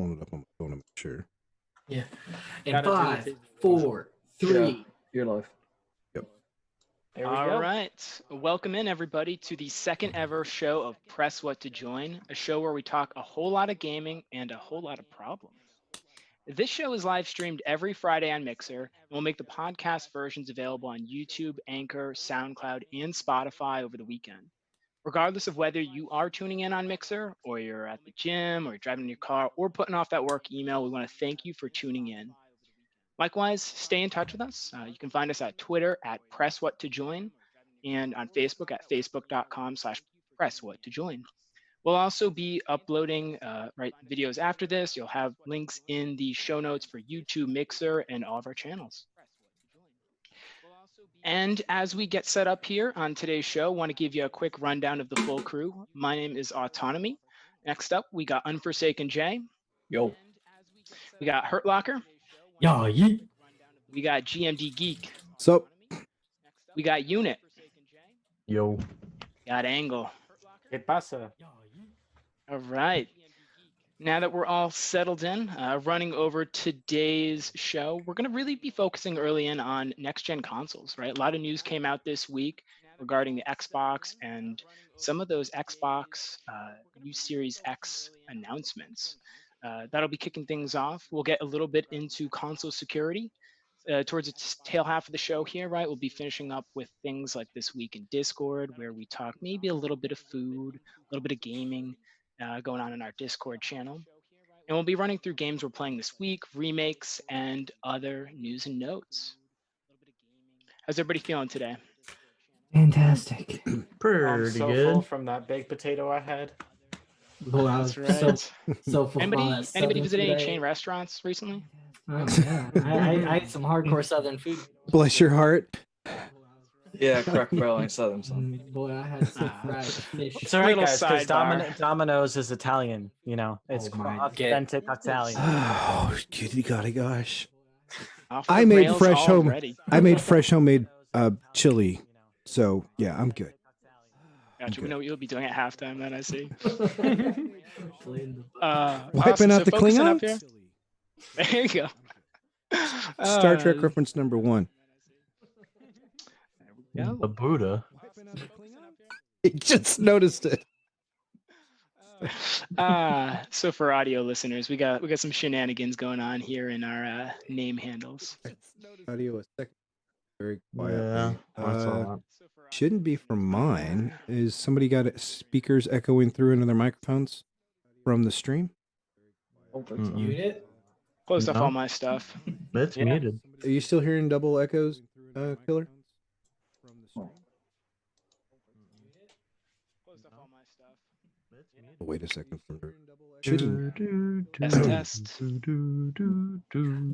pulling it up on my phone to make sure. Yeah. In 5, 4, 3. You're live. Yep. All right. Welcome in, everybody, to the second ever show of Press What to Join, a show where we talk a whole lot of gaming and a whole lot of problems. This show is live streamed every Friday on Mixer, and we'll make the podcast versions available on YouTube, Anchor, SoundCloud, and Spotify over the weekend. Regardless of whether you are tuning in on Mixer, or you're at the gym, or you're driving in your car, or putting off that work email, we want to thank you for tuning in. Likewise, stay in touch with us. You can find us at Twitter at PressWhatToJoin and on Facebook at facebook.com/PressWhatToJoin. We'll also be uploading videos after this. You'll have links in the show notes for YouTube, Mixer, and all of our channels. And as we get set up here on today's show, I want to give you a quick rundown of the full crew. My name is Autonomy. Next up, we got Unforsaken Jay. Yo. We got Hurt Locker. Yeah, yeet. We got GMD Geek. So, We got Unit. Yo. Got Angle. ¿Qué pasa? All right. Now that we're all settled in, running over today's show, we're going to really be focusing early in on next-gen consoles, right? A lot of news came out this week regarding the Xbox and some of those Xbox new Series X announcements. That'll be kicking things off. We'll get a little bit into console security towards the tail half of the show here, right? We'll be finishing up with things like This Week in Discord, where we talk maybe a little bit of food, a little bit of gaming going on in our Discord channel. And we'll be running through games we're playing this week, remakes, and other news and notes. How's everybody feeling today? Fantastic. Pretty I'm so good. full from that baked potato I had. Well, I was That's right. so full. Anybody visit any chain restaurants recently? Oh, yeah. I ate some hardcore Southern food. bless your heart. Yeah, Cracker Barrel and Southern Son. Boy, I had some fried fish. It's all right, Little guys, because sidebar. Domino's is Italian. You know, it's Oh my authentic Italian. Oh, goody golly gosh. Off the I made rails fresh already. homemade chili. So, yeah, I'm good. Gotcha. We know what you'll be doing at halftime then, I see. Wiping out the focusing up Klingons? here. There you go. Star Trek reference number 1. There we The go. Buddha. He just noticed it. So for audio listeners, we got some shenanigans going on here in our name handles. Audio a second. Very quiet. Yeah. That's a lot. Shouldn't be from mine. Is somebody got speakers echoing through into their microphones from the stream? Mm-mm. Unit? Closed off No. all my stuff. It's Yeah. muted. Are you still hearing double echoes, Killer? Closed off all my stuff. Oh, wait a second. Shouldn't. Test, test.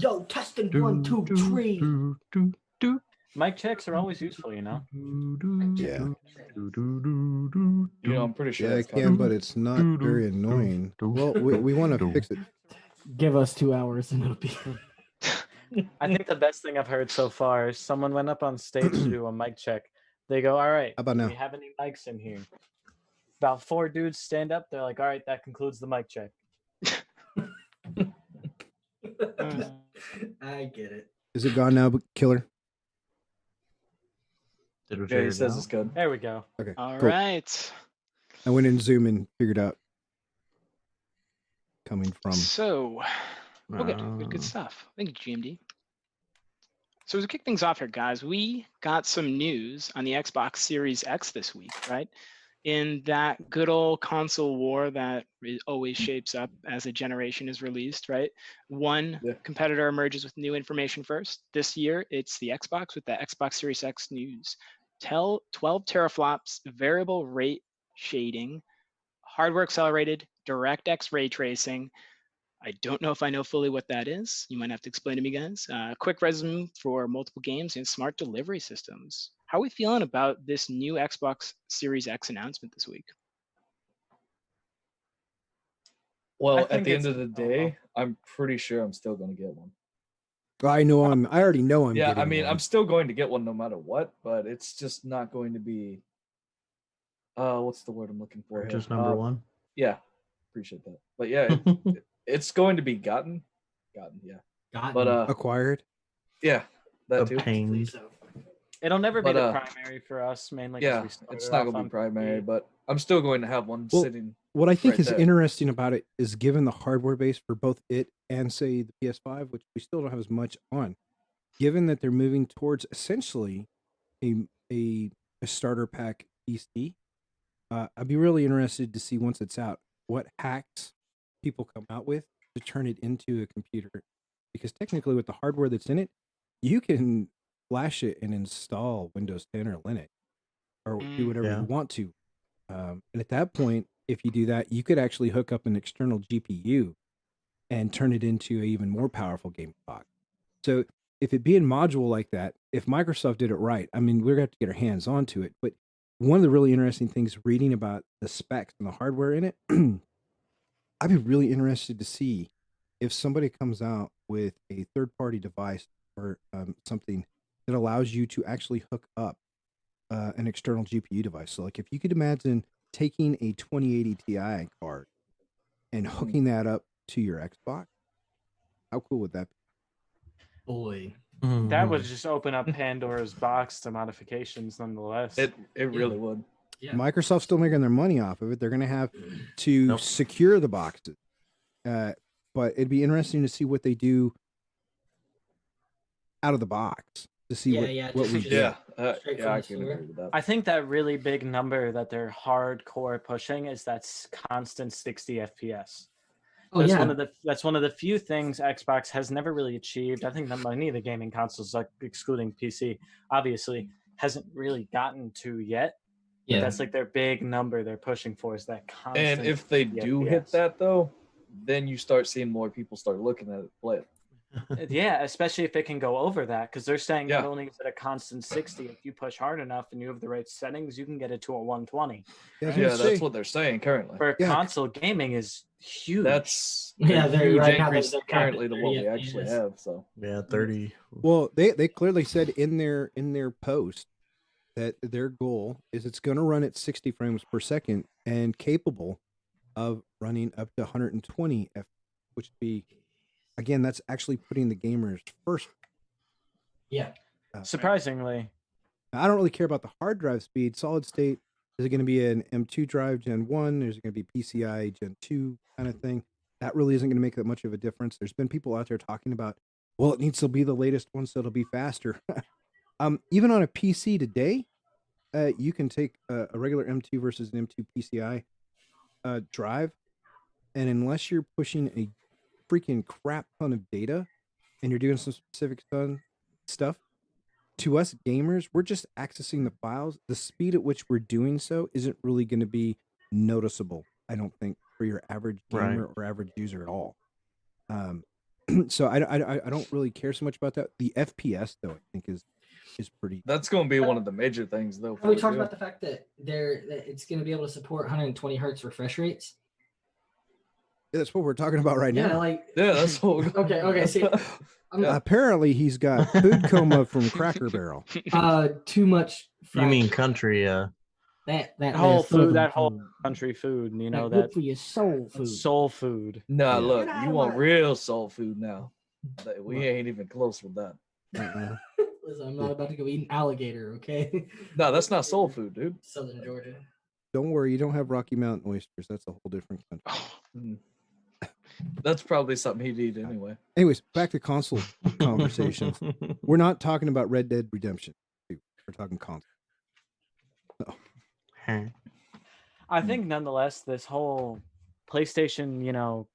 Yo, testing 1, 2, 3. Mic checks are always useful, you know. Yeah. You know, I'm pretty sure. Yeah, I that's can, but it's not very annoying. Well, we want to fix it. Give us 2 hours and it'll be. I think the best thing I've heard so far is someone went up on stage to do a mic check. They go, "All right, How about do now? we have any mics in here?" About 4 dudes stand up. They're like, "All right, that concludes the mic check." I get it. Is it gone now, Killer? Did we Yeah, figure he it says out? it's good. There we go. Okay. All cool. right. I went in Zoom and figured out coming from. So, good stuff. Thank you, GMD. So to kick things off here, guys, we got some news on the Xbox Series X this week, right? In that good old console war that always shapes up as a generation is released, right? One Yeah. competitor emerges with new information first. This year, it's the Xbox with the Xbox Series X news. 12 teraflops, variable rate shading, hardware accelerated, DirectX ray tracing. I don't know if I know fully what that is. You might have to explain to me, guys. Quick resume for multiple games and smart delivery systems. How are we feeling about this new Xbox Series X announcement this week? Well, I at think the end it's- of the day, I'm pretty sure I'm still going to get one. I already know I'm Yeah, getting I mean, one. I'm still going to get one no matter what, but it's just not going to be. What's the word I'm looking for? here? Just number one. Yeah, appreciate that. But yeah, It's going to be gotten, yeah. God, But Acquired. yeah, that too. technically Obtained. so. It'll never be But, the primary for us, mainly because Yeah, we started it's not off gonna on be primary, PC. but I'm still going to have one Well, sitting. What I think right is there. interesting about it is given the hardware base for both it and say the PS5, which we still don't have as much on, given that they're moving towards essentially a a, a starter pack PC, I'd be really interested to see once it's out what hacks people come out with to turn it into a computer. Because technically, with the hardware that's in it, you can flash it and install Windows 10 or Linux or do whatever Yeah. you want to. And at that point, if you do that, you could actually hook up an external GPU and turn it into an even more powerful game box. So if it be in module like that, if Microsoft did it right, I mean, we're going to have to get our hands onto it. But one of the really interesting things reading about the specs and the hardware in it, I'd be really interested to see if somebody comes out with a third-party device or something that allows you to actually hook up an external GPU device. So, like, if you could imagine taking a 2080 Ti card and hooking that up to your Xbox, how cool would that be? Boy. That would just open up Pandora's box to modifications, nonetheless. It really would. Yeah. Microsoft's still making their money off of it. They're going to have to Nope. secure the boxes. But it'd be interesting to see what they do out of the box to see Yeah, what, yeah, what just- we just- do. Yeah, Straight yeah, from I the can store. agree with that. I think that really big number that they're hardcore pushing is that constant 60 FPS. Oh That's yeah. one of the few things Xbox has never really achieved. I think that many of the gaming consoles, like excluding PC, obviously hasn't really gotten to yet. But Yeah. that's like their big number they're pushing for is that constant. And if they 60 do FPS. hit that though, then you start seeing more people start looking at it play it. Yeah, especially if it can go over that, because they're saying not Yeah. only is it a constant 60, if you push hard enough and you have the right settings, you can get it to a 120. Yeah, I was Yeah, gonna that's say, what they're saying currently. For Yeah. console gaming is huge. That's Yeah, a they're huge right now, increase they're capped currently at to what 30 we actually FPS. have. So Yeah, 30. well, they clearly said in their post that their goal is it's going to run at 60 frames per second and capable of running up to 120 F, which would be, again, that's actually putting the gamers first. Yeah. Surprisingly. I don't really care about the hard drive speed. Solid state, is it going to be an M2 drive Gen 1? Is it going to be PCI Gen 2 kind of thing? That really isn't going to make that much of a difference. There's been people out there talking about, well, it needs to be the latest one so it'll be faster. Even on a PC today, you can take a regular M2 versus an M2 PCI drive, and unless you're pushing a freaking crap ton of data and you're doing some specific stuff, to us gamers, we're just accessing the files. The speed at which we're doing so isn't really going to be noticeable, I don't think, for your average gamer or average user at all. So I don't really care so much about that. The FPS though, I think is pretty. that's going to be one of the major things though. We for talked you. about the fact that it's going to be able to support 120 hertz refresh rates. Yeah, that's what we're talking about right Yeah, now. like Yeah, that's what we're okay. See, Apparently, he's got food coma from Cracker Barrel. too much. You mean fried- country? that Whole food, southern that whole food. country food, you know, Good that for your soul food. soul food. Nah, Yeah. look, Get out you of want my- real soul food now. We What? ain't even close with that. Listen, I'm not about to go eat an alligator, okay? No, that's not soul food, dude. Southern Georgia. Don't worry, you don't have Rocky Mountain oysters. That's a whole different country. Mm. That's probably something he'd eat anyway. Anyways, back to console conversations. We're not talking about Red Dead Redemption 2. We're talking console. I think nonetheless, this whole PlayStation, you know,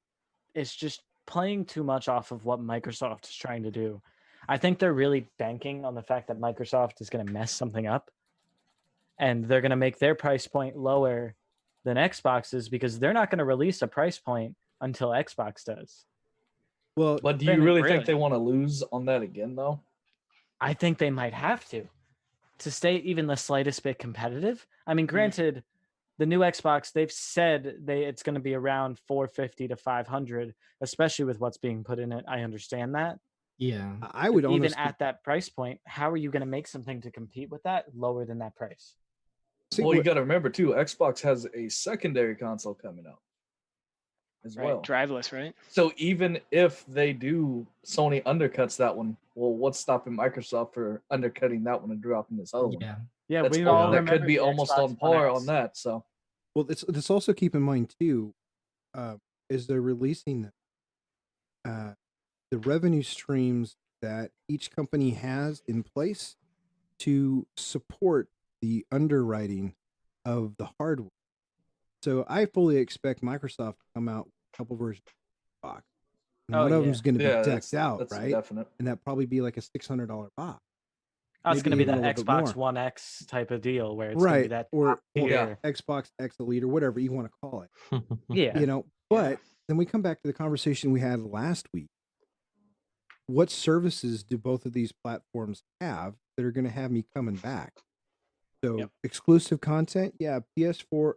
is just playing too much off of what Microsoft is trying to do. I think they're really banking on the fact that Microsoft is going to mess something up and they're going to make their price point lower than Xbox's because they're not going to release a price point until Xbox does. Well, But do you Then really really- think they want to lose on that again, though? I think they might have to stay even the slightest bit competitive. I mean, granted, the new Xbox, they've said it's going to be around 450 to 500, especially with what's being put in it. I understand that. Yeah. I would Even honestly at that price point, how are you going to make something to compete with that lower than that price? see Well, you what- got to remember too, Xbox has a secondary console coming out. as Right. well. Driveless, right? So even if they do, Sony undercuts that one. Well, what's stopping Microsoft for undercutting that one and dropping this other one? Yeah. Yeah, That's we all, all that remember could be the almost Xbox on par One on X. that. So Well, let's also keep in mind too, is they're releasing the revenue streams that each company has in place to support the underwriting of the hardware. So I fully expect Microsoft to come out with a couple versions of the box. And Oh, one of yeah. them's going to be yeah, decked out, that's right? definite. And that probably be like a $600 box. That's going to maybe be even the a little bit Xbox more. One X type of deal where it's going to be Right. that Or top tier. Xbox X Elite or whatever you want to call it. Yeah. You know, but then we come back to the conversation we had last week. What services do both of these platforms have that are going to have me coming back? So Yep. exclusive content, yeah, PS4,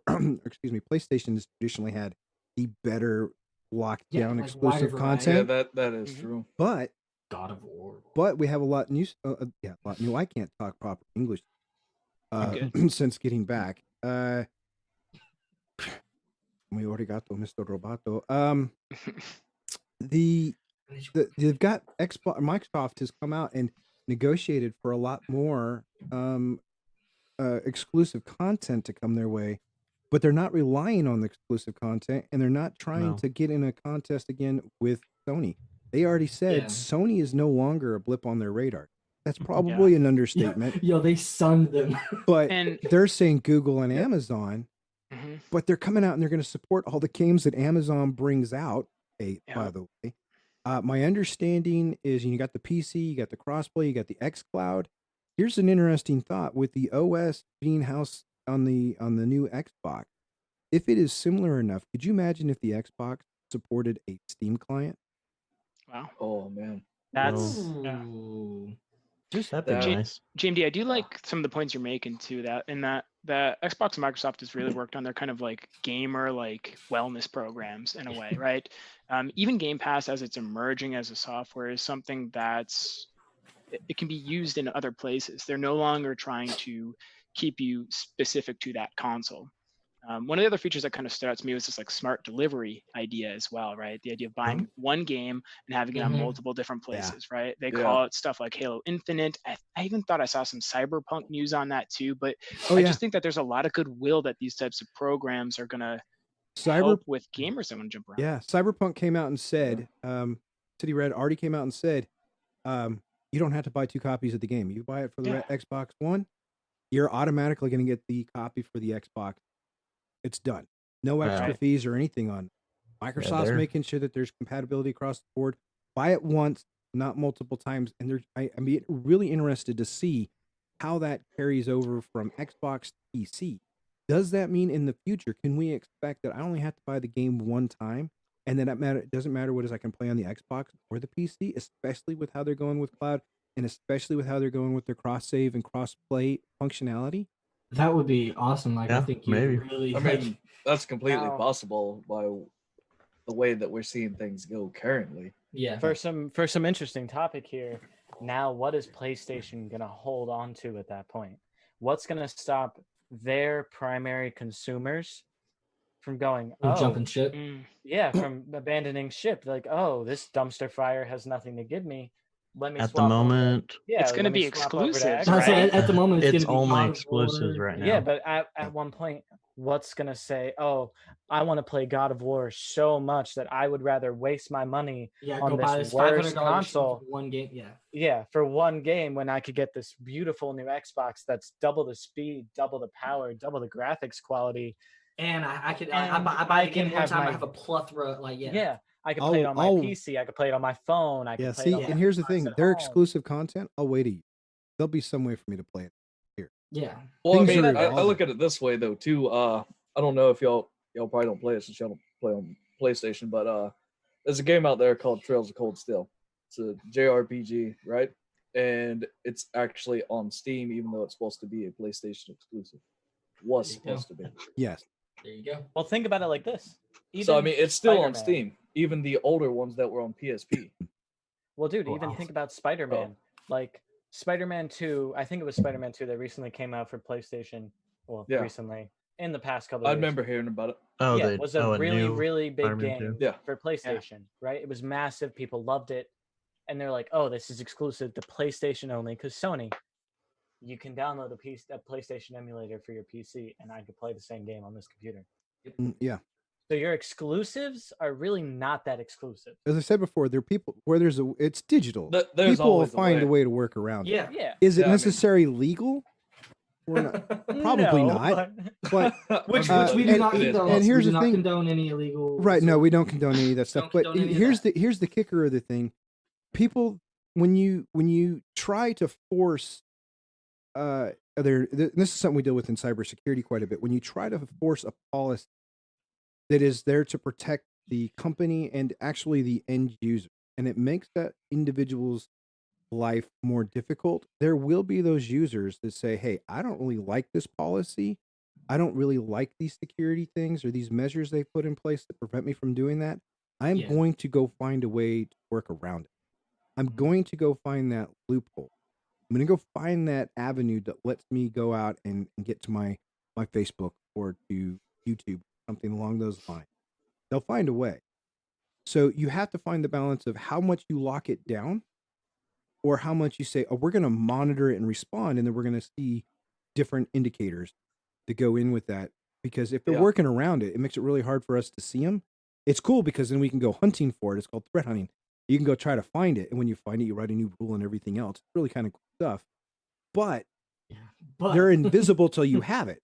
excuse me, PlayStation has traditionally had the better locked Yeah, down like exclusive wider variety. Yeah, content. that is Mhm. true. But God of War. we have a lot new, a lot new. I can't talk proper English since getting back. Muy obrigado, Mr. Roboto. They've got Xbox. Microsoft has come out and negotiated for a lot more exclusive content to come their way, but they're not relying on the exclusive content, and they're not trying No. to get in a contest again with Sony. They already said Yeah. Sony is no longer a blip on their radar. That's probably an understatement. Yo, they sunned them. But And they're saying Google and Amazon, Mhm. but they're coming out and they're going to support all the games that Amazon brings out. By Yeah. the way, my understanding is you got the PC, you got the crossplay, you got the xCloud. Here's an interesting thought with the OS being housed on the new Xbox. If it is similar enough, could you imagine if the Xbox supported a Steam client? Wow. Oh man, That's Ooh. Just That'd be Yeah. nice. JMD, I do like some of the points you're making too. That in that the Xbox and Microsoft has really worked on their kind of like gamer like wellness programs in a way, right? Even Game Pass as it's emerging as a software is something that's it can be used in other places. They're no longer trying to keep you specific to that console. One of the other features that kind of stood out to me was this like smart delivery idea as well, right? The idea of buying one game and having it on Mhm. multiple different places, right? They Yeah. call it stuff like Halo Infinite. I even thought I saw some Cyberpunk news on that too, but Oh I yeah, just think that there's a lot of goodwill that these types of programs are gonna Cyber help with gamers that want to jump around. yeah, Cyberpunk came out and said, City Red already came out and said, you don't have to buy 2 copies of the game. You buy it for the Xbox One, you're automatically going to get the copy for the Xbox. It's done. No extra Right. fees or anything on it. Microsoft's they're- making sure that there's compatibility across the board. Buy it once, not multiple times. And I'm really interested to see how that carries over from Xbox to PC. Does that mean in the future, can we expect that I only have to buy the game one time? And then it doesn't matter what it is I can play on the Xbox or the PC, especially with how they're going with cloud and especially with how they're going with their cross save and cross play functionality. That would be awesome. Like I Yeah, think you maybe. really I like mean that's completely Now- possible by the way that we're seeing things go currently. yeah. for some interesting topic here. Now, what is PlayStation gonna hold on to at that point? What's gonna stop their primary consumers from going, From oh, jumping ship. yeah, from abandoning ship? Like, oh, this dumpster fire has nothing to give me. Let me At the swap over. moment, Yeah, It's gonna let me be swap over to exclusives, I was saying, right? at the moment, it's, it's gonna be only God of exclusives War. right now. Yeah, but at one point, what's gonna say, oh, I want to play God of War so much that I would rather waste my money Yeah, on go buy this this worst $500 console. for one game. Yeah. Yeah, for one game when I could get this beautiful new Xbox that's double the speed, double the power, double the graphics quality. And I could I And buy I the game can one have time. I my- have a plethora. Like Yeah, I could play it on my I'll- PC. I could play it on my phone. I could Yeah, play see, it on Yeah. my and here's the Xbox thing: at their home. exclusive content. I'll wait a year. There'll be some way for me to play it. Yeah. Well, I Things mean, are I evolving. look at it this way though too. I don't know if y'all probably don't play it since y'all don't play on PlayStation, but there's a game out there called Trails of Cold Steel. It's a JRPG, right? And it's actually on Steam, even though it's supposed to be a PlayStation exclusive. Was There you go. supposed to be. Yes. There you go. Well, think about it like this. So I mean, it's still on Spider-Man. Steam. Even the older ones that were on PSP. Well, dude, Oh, even wow. think about Spider-Man. Like Spider-Man 2, I think it was Spider-Man 2 that recently came out for PlayStation. Well, Yeah. recently. in the past couple I of years. remember hearing about it. Oh, Yeah, they it was a really, new really big Spider-Man game 2? Yeah. for PlayStation, right? It was massive. People loved it. And they're like, oh, this is exclusive to PlayStation only. Because Sony, you can download a PlayStation emulator for your PC, and I could play the same game on this computer. Yeah. So your exclusives are really not that exclusive. As I said before, there are people where it's digital. There's People will always find a way. way to work around it. Yeah. Yeah. Is it Yeah, I mean- necessarily legal? We're not, probably No, not. But Which Uh, we do and- not it is condone. and here's we do the not thing- condone any illegal. right, no, so- we don't condone any of that stuff. Don't But condone any of here's that. here's the kicker of the thing: people, when you try to force, this is something we deal with in cybersecurity quite a bit. When you try to force a policy that is there to protect the company and actually the end user, and it makes that individual's life more difficult, there will be those users that say, hey, I don't really like this policy. I don't really like these security things or these measures they put in place that prevent me from doing that. I'm Yeah. going to go find a way to work around it. I'm going to go find that loophole. I'm going to go find that avenue that lets me go out and get to my Facebook or to YouTube, something along those lines. They'll find a way. So you have to find the balance of how much you lock it down or how much you say, oh, we're going to monitor it and respond, and then we're going to see different indicators that go in with that. Because if they're Yeah. working around it, it makes it really hard for us to see them. It's cool because then we can go hunting for it. It's called threat hunting. You can go try to find it, and when you find it, you write a new rule and everything else. It's really kind of cool stuff. But But they're invisible till you have it.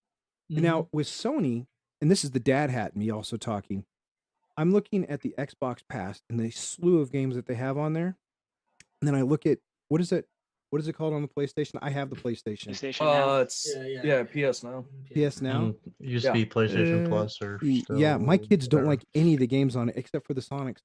And Mhm. now with Sony, and this is the dad hat and me also talking, I'm looking at the Xbox Pass and the slew of games that they have on there. And then I look at what is it called on the PlayStation? I have the PlayStation. PlayStation now. It's Yeah. PS now. PS Now. And it used to be PlayStation Plus or Yeah, my still kids don't whatever. like any of the games on it except for the Sonics,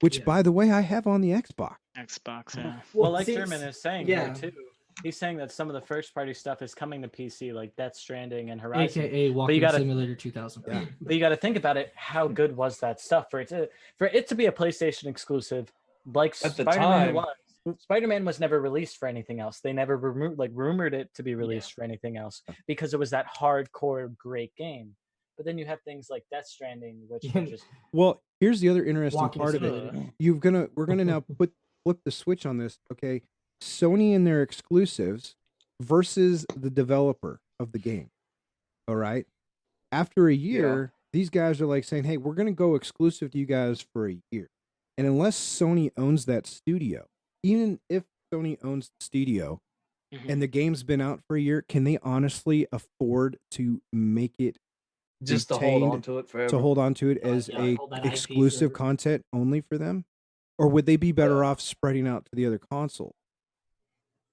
which Yeah. by the way, I have on the Xbox. Xbox, yeah. Well, like see, German is saying yeah. here too. He's saying that some of the first party stuff is coming to PC, like Death Stranding and Horizon. AKA Walking gotta- Simulator 2000. Yeah. But you got to think about it. How good was that stuff for it to be a PlayStation exclusive? Like At the Spider-Man time- was. Spider-Man was never released for anything else. They never rumored it to be released for anything else because it was that hardcore great game. But then you have things like Death Stranding, which are just Well, here's the other interesting Walking part of it. Simulator. We're gonna now flip the switch on this. Okay, Sony and their exclusives versus the developer of the game. All right. After a year, these guys are like saying, "Hey, we're gonna go exclusive to you guys for a year," and unless Sony owns that studio, even if Sony owns the studio Mhm. and the game's been out for a year, can they honestly afford to make it Just to hold retained on to it forever. to hold on to it as Yeah, a hold that IP exclusive forever. content only for them, or would they be better Well- off spreading out to the other console?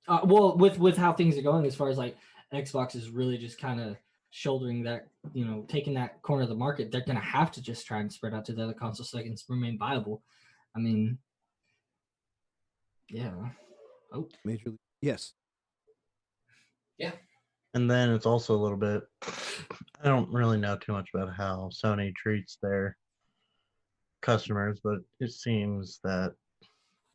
Well, with how things are going, as far as like Xbox is really just kind of shouldering that, taking that corner of the market, they're gonna have to just try and spread out to the other consoles so they can remain viable. I mean, yeah. Oh, Major League. Yes. And then it's also a little bit. I don't really know too much about how Sony treats their customers, but it seems that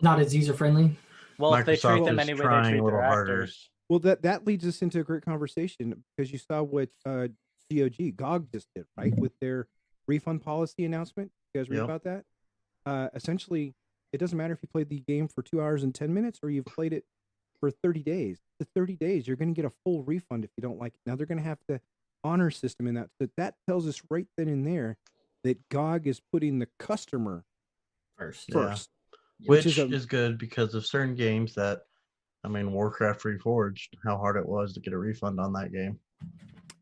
not as user friendly. well, if they treat Microsoft them is any way they trying treat a little their harder. actors. Well, that leads us into a great conversation because you saw what GOG just did, right, with their refund policy announcement. You guys read Yep. about that? Essentially, it doesn't matter if you played the game for 2 hours and 10 minutes or you've played it for 30 days. The 30 days, you're going to get a full refund if you don't like it. Now they're going to have the honor system in that. So that tells us right then and there that GOG is putting the customer First. Yeah. first. which is is, a- good because of certain games that, I mean, Warcraft Reforged, how hard it was to get a refund on that game.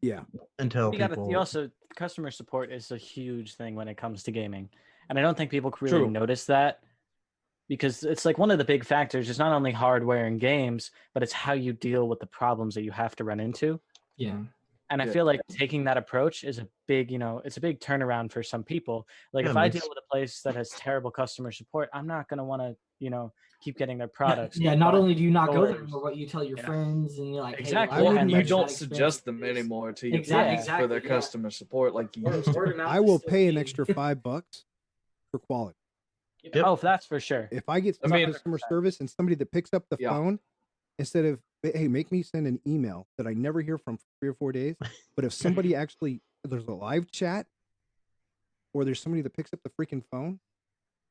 Yeah. Until You people. also customer support is a huge thing when it comes to gaming, and I don't think people really True. notice that because it's like one of the big factors is not only hardware and games, but it's how you deal with the problems that you have to run into. Yeah. And I Yeah. feel like taking that approach is a big, it's a big turnaround for some people. Like Yeah, if it I makes- deal with a place that has terrible customer support, I'm not going to want to, keep getting their products. Yeah. Not but- only do you not go there, stores. but what you tell your Yeah. friends, and you're like, Exactly. Hey, I well, wouldn't had You this don't bad suggest experience them with this. anymore to your Exactly. friends for their yeah. customer support like you Word- used to. word of mouth I is will still pay an key. extra $5 for quality. Yep. Oh, that's for sure. If I get I mean- customer service and somebody that picks up the Yeah. phone instead of Hey, make me send an email that I never hear from for 3 or 4 days. But if somebody actually, there's a live chat or there's somebody that picks up the freaking phone,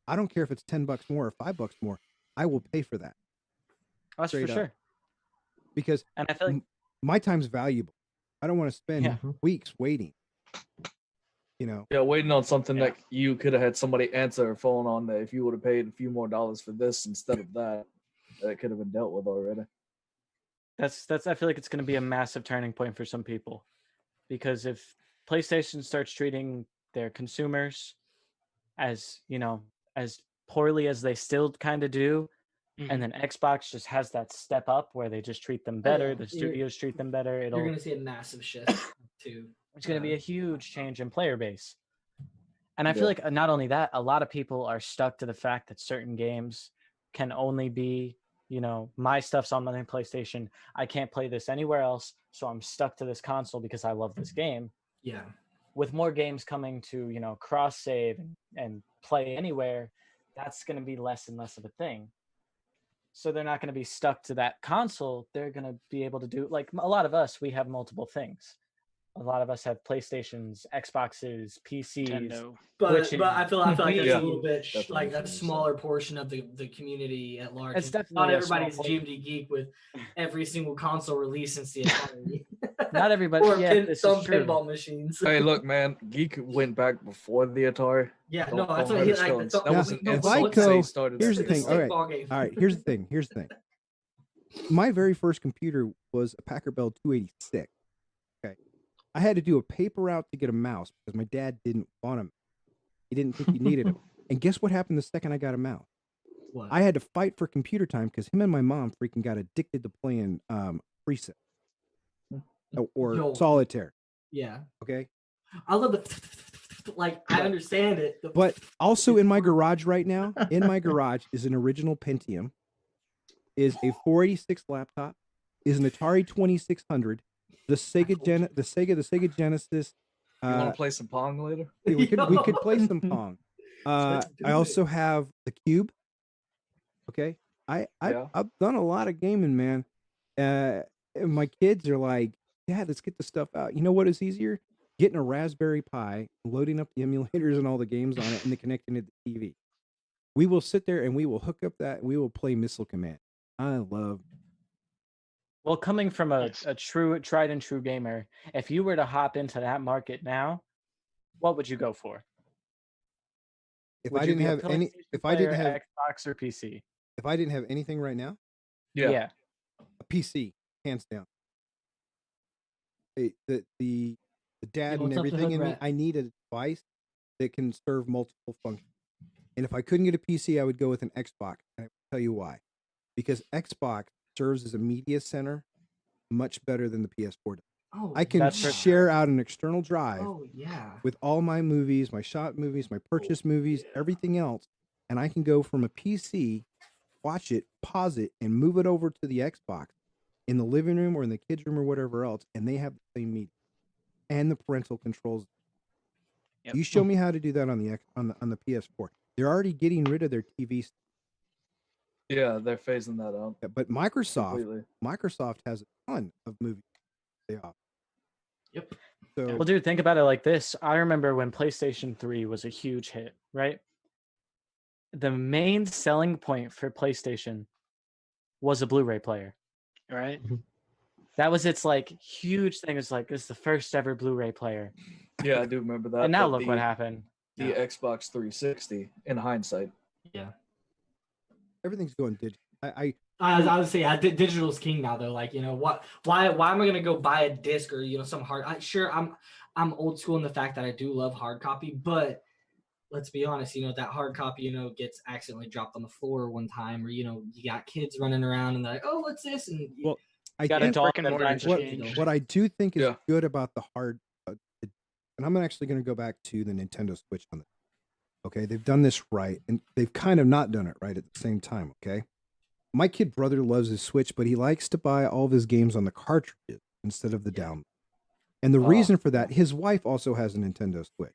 I don't care if it's $10 more or $5 more. I will pay for that. That's for Straight up. sure. Because And I feel like my time's valuable. I don't want to spend Yeah. weeks waiting. Yeah, waiting on something Yeah. that you could have had somebody answer a phone on that if you would have paid a few more dollars for this instead of that, that could have been dealt with already. that's I feel like it's going to be a massive turning point for some people, because if PlayStation starts treating their consumers as, as poorly as they still kind of do, and then Xbox just has that step up where they just treat them better, yeah. the studios treat them better, You're going to see a massive shift to. it's going to be a huge change in player base. And I feel like not only that, a lot of people are stuck to the fact that certain games can only be, my stuff's on my PlayStation. I can't play this anywhere else, so I'm stuck to this console because I love this game. Yeah. With more games coming to, cross save and play anywhere, that's going to be less and less of a thing. So they're not going to be stuck to that console. They're going to be able to do, like a lot of us, we have multiple things. A lot of us have PlayStations, Xboxes, PCs. Nintendo. But Which I feel like that's Yeah. a little bit Definitely like a what you said. smaller portion of the community at large. It's definitely Not a small everybody's portion. GMD geek with every single console release since the Atari. Not everybody. or Yeah, this some is true. pinball machines. Hey, look, man, Geek went back before the Atari. Yeah, Don't- no, that's don't what he hurt his like. feelings. That's That was an Now, if insult I to say go- he started here's that. the thing. All right. Ball game. All right, here's the thing. My very first computer was a Packard Bell 286. Okay. I had to do a paper route to get a mouse because my dad didn't want him. He didn't think he needed him. And guess what happened the second I got a mouse? What? I had to fight for computer time because him and my mom freaking got addicted to playing preset or Yo. solitaire. Yeah. Okay. I love the like. I understand it. But also in my garage right now, in my garage is an original Pentium, is a 486 laptop, is an Atari 2600, the Sega Genesis. You want to play some Pong later? We could play some Pong. Let's do I it. also have the Cube. Okay, I've done a lot of gaming, man. And my kids are like, Dad, let's get the stuff out. You know what is easier? Getting a Raspberry Pi, loading up the emulators and all the games on it, and then connecting it to the TV. We will sit there and we will hook up that. And we will play Missile Command. I love. Well, coming from a Nice. true tried and true gamer, if you were to hop into that market now, what would you go for? If Would I you didn't be a have any, PlayStation if I didn't player, have, Xbox or PC? if I didn't have anything right now, Yeah. a PC, hands down. The dad and what's up the everything hood in me. rat? I need a device that can serve multiple functions. And if I couldn't get a PC, I would go with an Xbox. And I'll tell you why. Because Xbox serves as a media center much better than the PS4 does. Oh, I can That's for share out an external drive Oh yeah. with all my movies, my shot movies, my purchase movies, everything else. And I can go from a PC, watch it, pause it, and move it over to the Xbox in the living room or in the kids' room or whatever else. And they have the same media and the parental controls. Yep. You show me how to do that on the PS4. They're already getting rid of their TV. Yeah, they're phasing that out But completely. Microsoft has a ton of movies they offer. Yep. So Well, dude, think about it like this. I remember when PlayStation 3 was a huge hit, right? The main selling point for PlayStation was a Blu-ray player. Right? That was its like huge thing. It's like, this is the first ever Blu-ray player. Yeah, I do remember that. And now but look what happened. The Xbox 360, in hindsight. Yeah. everything's going digital. I would say digital's king now though. Like, why am I gonna go buy a disc or some hard? I'm old school in the fact that I do love hard copy, but let's be honest, that hard copy, gets accidentally dropped on the floor one time, or you got kids running around and they're like, oh, what's this? And Well, I Got a think dog brick and that mortar finds just a changed. change. what I do think is Yeah. good about the hard, and I'm actually going to go back to the Nintendo Switch on this. Okay, they've done this right, and they've kind of not done it right at the same time. Okay, my kid brother loves his Switch, but he likes to buy all of his games on the cartridges instead of the download. And the Oh. reason for that, his wife also has a Nintendo Switch.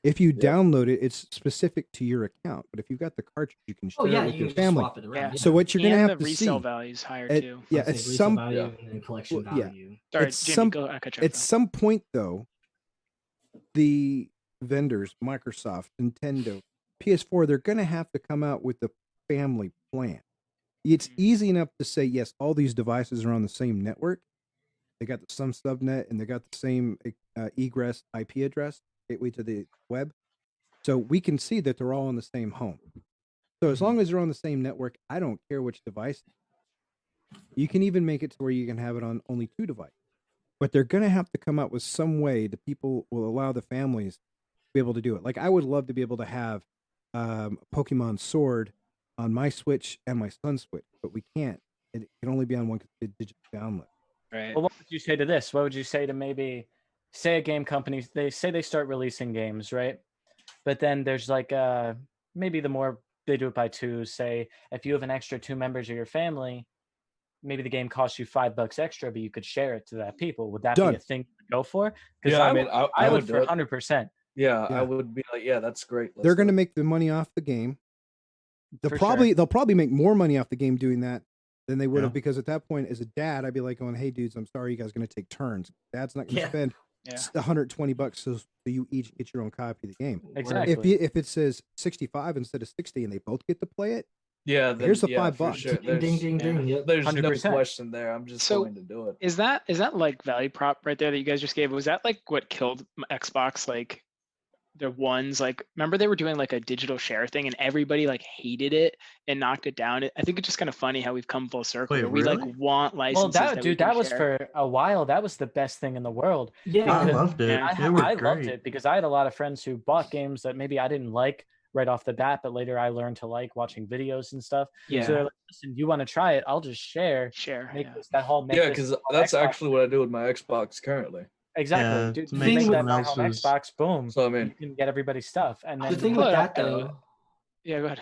If you Yeah. download it, it's specific to your account. But if you've got the cartridge, you can share Oh yeah, it with you your can just family. swap it around. Yeah. Yeah. So what you're gonna And have the to resale see, value is higher at, too. yeah, I'd at say resale some value Yeah. and then collection Well, yeah. value. Sorry, at Jimmy, some go. I cut you off. at some point though, the vendors, Microsoft, Nintendo, PS4, they're gonna have to come out with the family plan. It's easy enough to say yes, all these devices are on the same network. They got some subnet and they got the same egress IP address, gateway to the web. So we can see that they're all on the same home. So as long as they're on the same network, I don't care which device. You can even make it to where you can have it on only 2 devices. But they're going to have to come up with some way that people will allow the families to be able to do it. Like I would love to be able to have Pokemon Sword on my Switch and my son's Switch, but we can't. It can only be on one digital download. Right. Well, what would you say to this? What would you say to maybe say a game company, they say they start releasing games, right? But then there's like maybe the more they do it by 2, say if you have an extra 2 members of your family, maybe the game costs you $5 extra, but you could share it to that people. Would that Done. be a thing to go for? Because Yeah, I, I mean, I I would would for do it. 100%. Yeah, Yeah. I would be like, yeah, that's great. They're going to make the money off the game. For sure. They'll probably make more money off the game doing that than they would have, Yeah. because at that point, as a dad, I'd be like going, "Hey, dudes, I'm sorry, you guys are going to take turns. Dad's not going to Yeah. spend Yeah. $120 so you each get your own copy of the game. Exactly. If it says 65 instead of 60 and they both get to play it, Yeah, then, here's the yeah, $5. for sure. Ding, ding, ding, ding. Yep. There's no 100%. question there. I'm just So- going to do it. Is that like value prop right there that you guys just gave? Was that like what killed Xbox? Like the ones like remember they were doing like a digital share thing and everybody like hated it and knocked it down. I think it's just kind of funny how we've come full circle. Wait, where we like really? want Well, licenses. that we dude, can that was share. for a while. That was the best thing in the world. Yeah. I Because- loved it. Yeah. It was I great. loved it because I had a lot of friends who bought games that maybe I didn't like right off the bat, but later I learned to like watching videos and stuff. Yeah. So they're like, listen, you want to try it? I'll just share. Share. Make Yeah. this that whole. Make Yeah, this because whole that's Xbox. actually what I do with my Xbox currently. Exactly. Yeah, Dude, to make make that someone my home else's- Xbox. Boom. So I You mean, can get everybody's stuff, and then The thing Pull with it that up, though, Yeah, go ahead.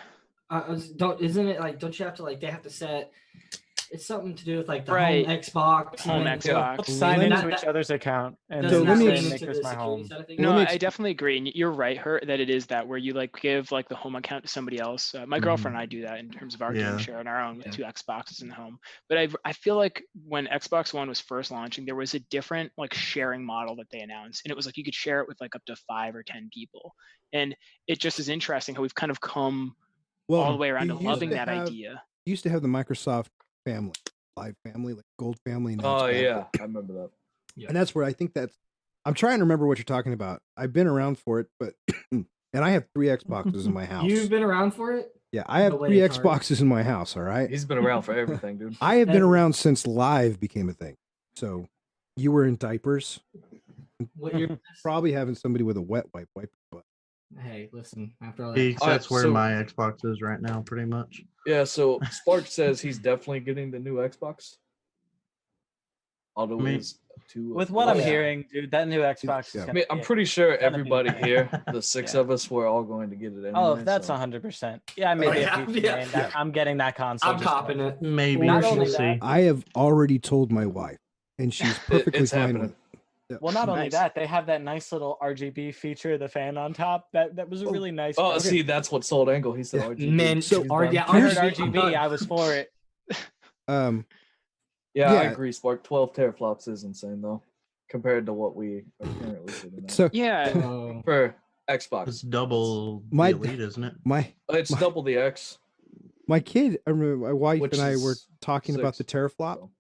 isn't it like don't you have to like they have to set? It's something to do with like the Right. home Xbox. Home and- Xbox. sign Let me- into each other's account and Doesn't So then let that me say, link make to this the my security home. side of things? Well, No, let me I ex- definitely agree. And you're right, Hurt, that it is that where you like give like the home account to somebody else. My girlfriend and I do that in terms of our game Yeah. share on our own with Yeah. 2 Xboxes in the home. But I feel like when Xbox One was first launching, there was a different like sharing model that they announced. And it was like you could share it with like up to 5 or 10 people. And it just is interesting how we've kind of come all the way around to you used loving to that have- idea. You used to have the Microsoft family, Live family, like Gold family. Now oh it's yeah, Family. I remember that. And that's where I think that's. I'm trying to remember what you're talking about. I've been around for it, but and I have 3 Xboxes in my house. You've been around for it. Yeah, I have No 3 way, Tart. Xboxes in my house. All right, He's been around for everything, dude. I have been Ever. around since Live became a thing. So you were in diapers, What you're probably having somebody with a wet wipe wipe your butt. Hey, listen. After all Peaks, that, that's where so- my Xbox is right now, pretty much. Yeah, so Spark says he's definitely getting the new Xbox. Although I mean, it's too. With what I'm yeah. hearing, dude, that new Xbox is Yeah. I gonna mean, be I'm it. pretty sure gonna be- everybody here, the 6 Yeah. of us, we're all going to get it anyway. Oh, that's so. 100%. Yeah, maybe yeah, a PC yeah. game. That- I'm getting that console. I'm just copping like- it. Maybe Not we'll only see. that- I have already told my wife, and she's perfectly it's fine happening. with it. Yeah. Well, not only Nice. that, they have that nice little RGB feature, the fan on top. That was a Oh. really nice. Oh, feature. see, that's what sold Angle. He said Yeah. RGB. Men, So- He's or done. yeah, I heard RGB. RGB. I was for it. Um, Yeah, I Yeah. agree. Spark 12 teraflops is insane though, compared to what we are currently sitting at. so Yeah. Oh. for Xbox, It's double My- the Elite, isn't it? my it's my- double the X. my kid, I remember my wife Which and I were is talking about the 6, teraflop, so.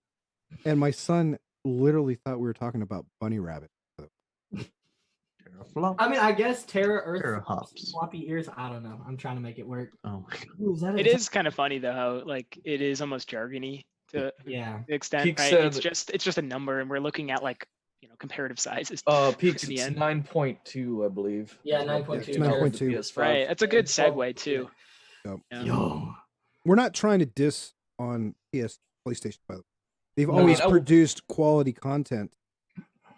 and my son literally thought we were talking about bunny rabbit. Teraflop. I mean, I guess Terra Earth Terahops. floppy ears. I don't know. I'm trying to make it work. Oh, Ooh, is that It is kind of funny though how like it is almost jargony to Yeah. the extent, Peak right? said- It's just a number and we're looking at like comparative sizes. Peaks in the it's end. 9.2, I believe. Yeah, is what 9.2 Peaks Yeah, has for 9.2. PS5. Right. That's a good Yeah. segue too. So, Yeah. Yo. we're not trying to diss on PlayStation, by the way. They've No, always I- produced quality content,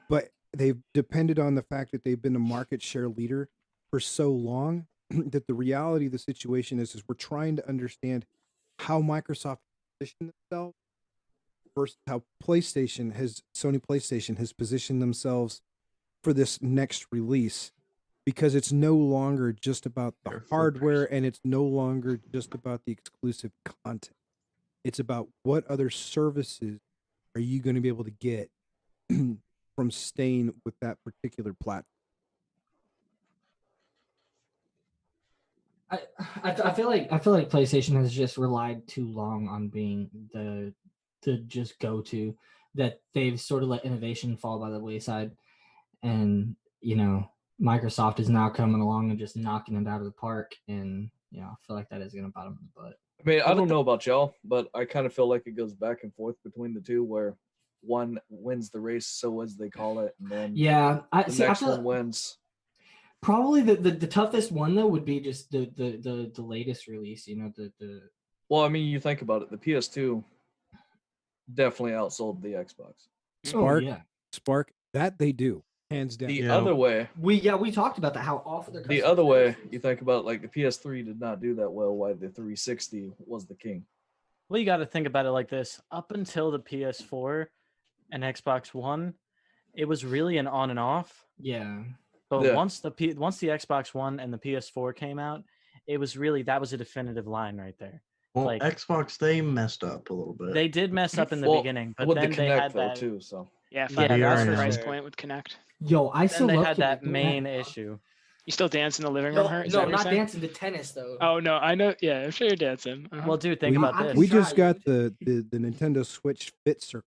but they've depended on the fact that they've been a market share leader for so long that the reality of the situation is we're trying to understand how Microsoft positioned themselves versus how Sony PlayStation has positioned themselves for this next release. because it's no longer just about the They're hardware flippers. and it's no longer just about the exclusive content. It's about what other services are you going to be able to get from staying with that particular platform. I feel like PlayStation has just relied too long on being the just go to, that they've sort of let innovation fall by the wayside, and Microsoft is now coming along and just knocking it out of the park, and I feel like that is going to bottom the butt. I mean, I don't know about y'all, but I kind of feel like it goes back and forth between the two, where one wins the race, so as they call it, and then Yeah, the next one wins. Probably the toughest one though would be just the latest release. The Well, I mean, you think about it, the PS2 definitely outsold the Xbox. Spark, yeah. Spark, that they do, hands down. The other way, we talked about that, how awful their the customer other way, service is. you think about, like, the PS3 did not do that well, why the 360 was the king. Well, you got to think about it like this. Up until the PS4 and Xbox One, it was really an on and off. Yeah. But Yeah. once the Xbox One and the PS4 came out, it was really, that was a definitive line right there. Well, Like, Xbox, they messed up a little bit. they did mess up in the Well, beginning, but with then the they Kinect had though that. too, so Yeah, Yeah, $5 that's for price sure. point with Connect. Yo, I Then still they love had people that doing main that. issue. You still dance in the living room, No, Hurt? Is that what you're not saying? dancing to tennis though. Oh no, I know. Yeah, I'm sure you're dancing. Well, dude, think we, about this. We try, just you got can the Nintendo Switch Fit Circle,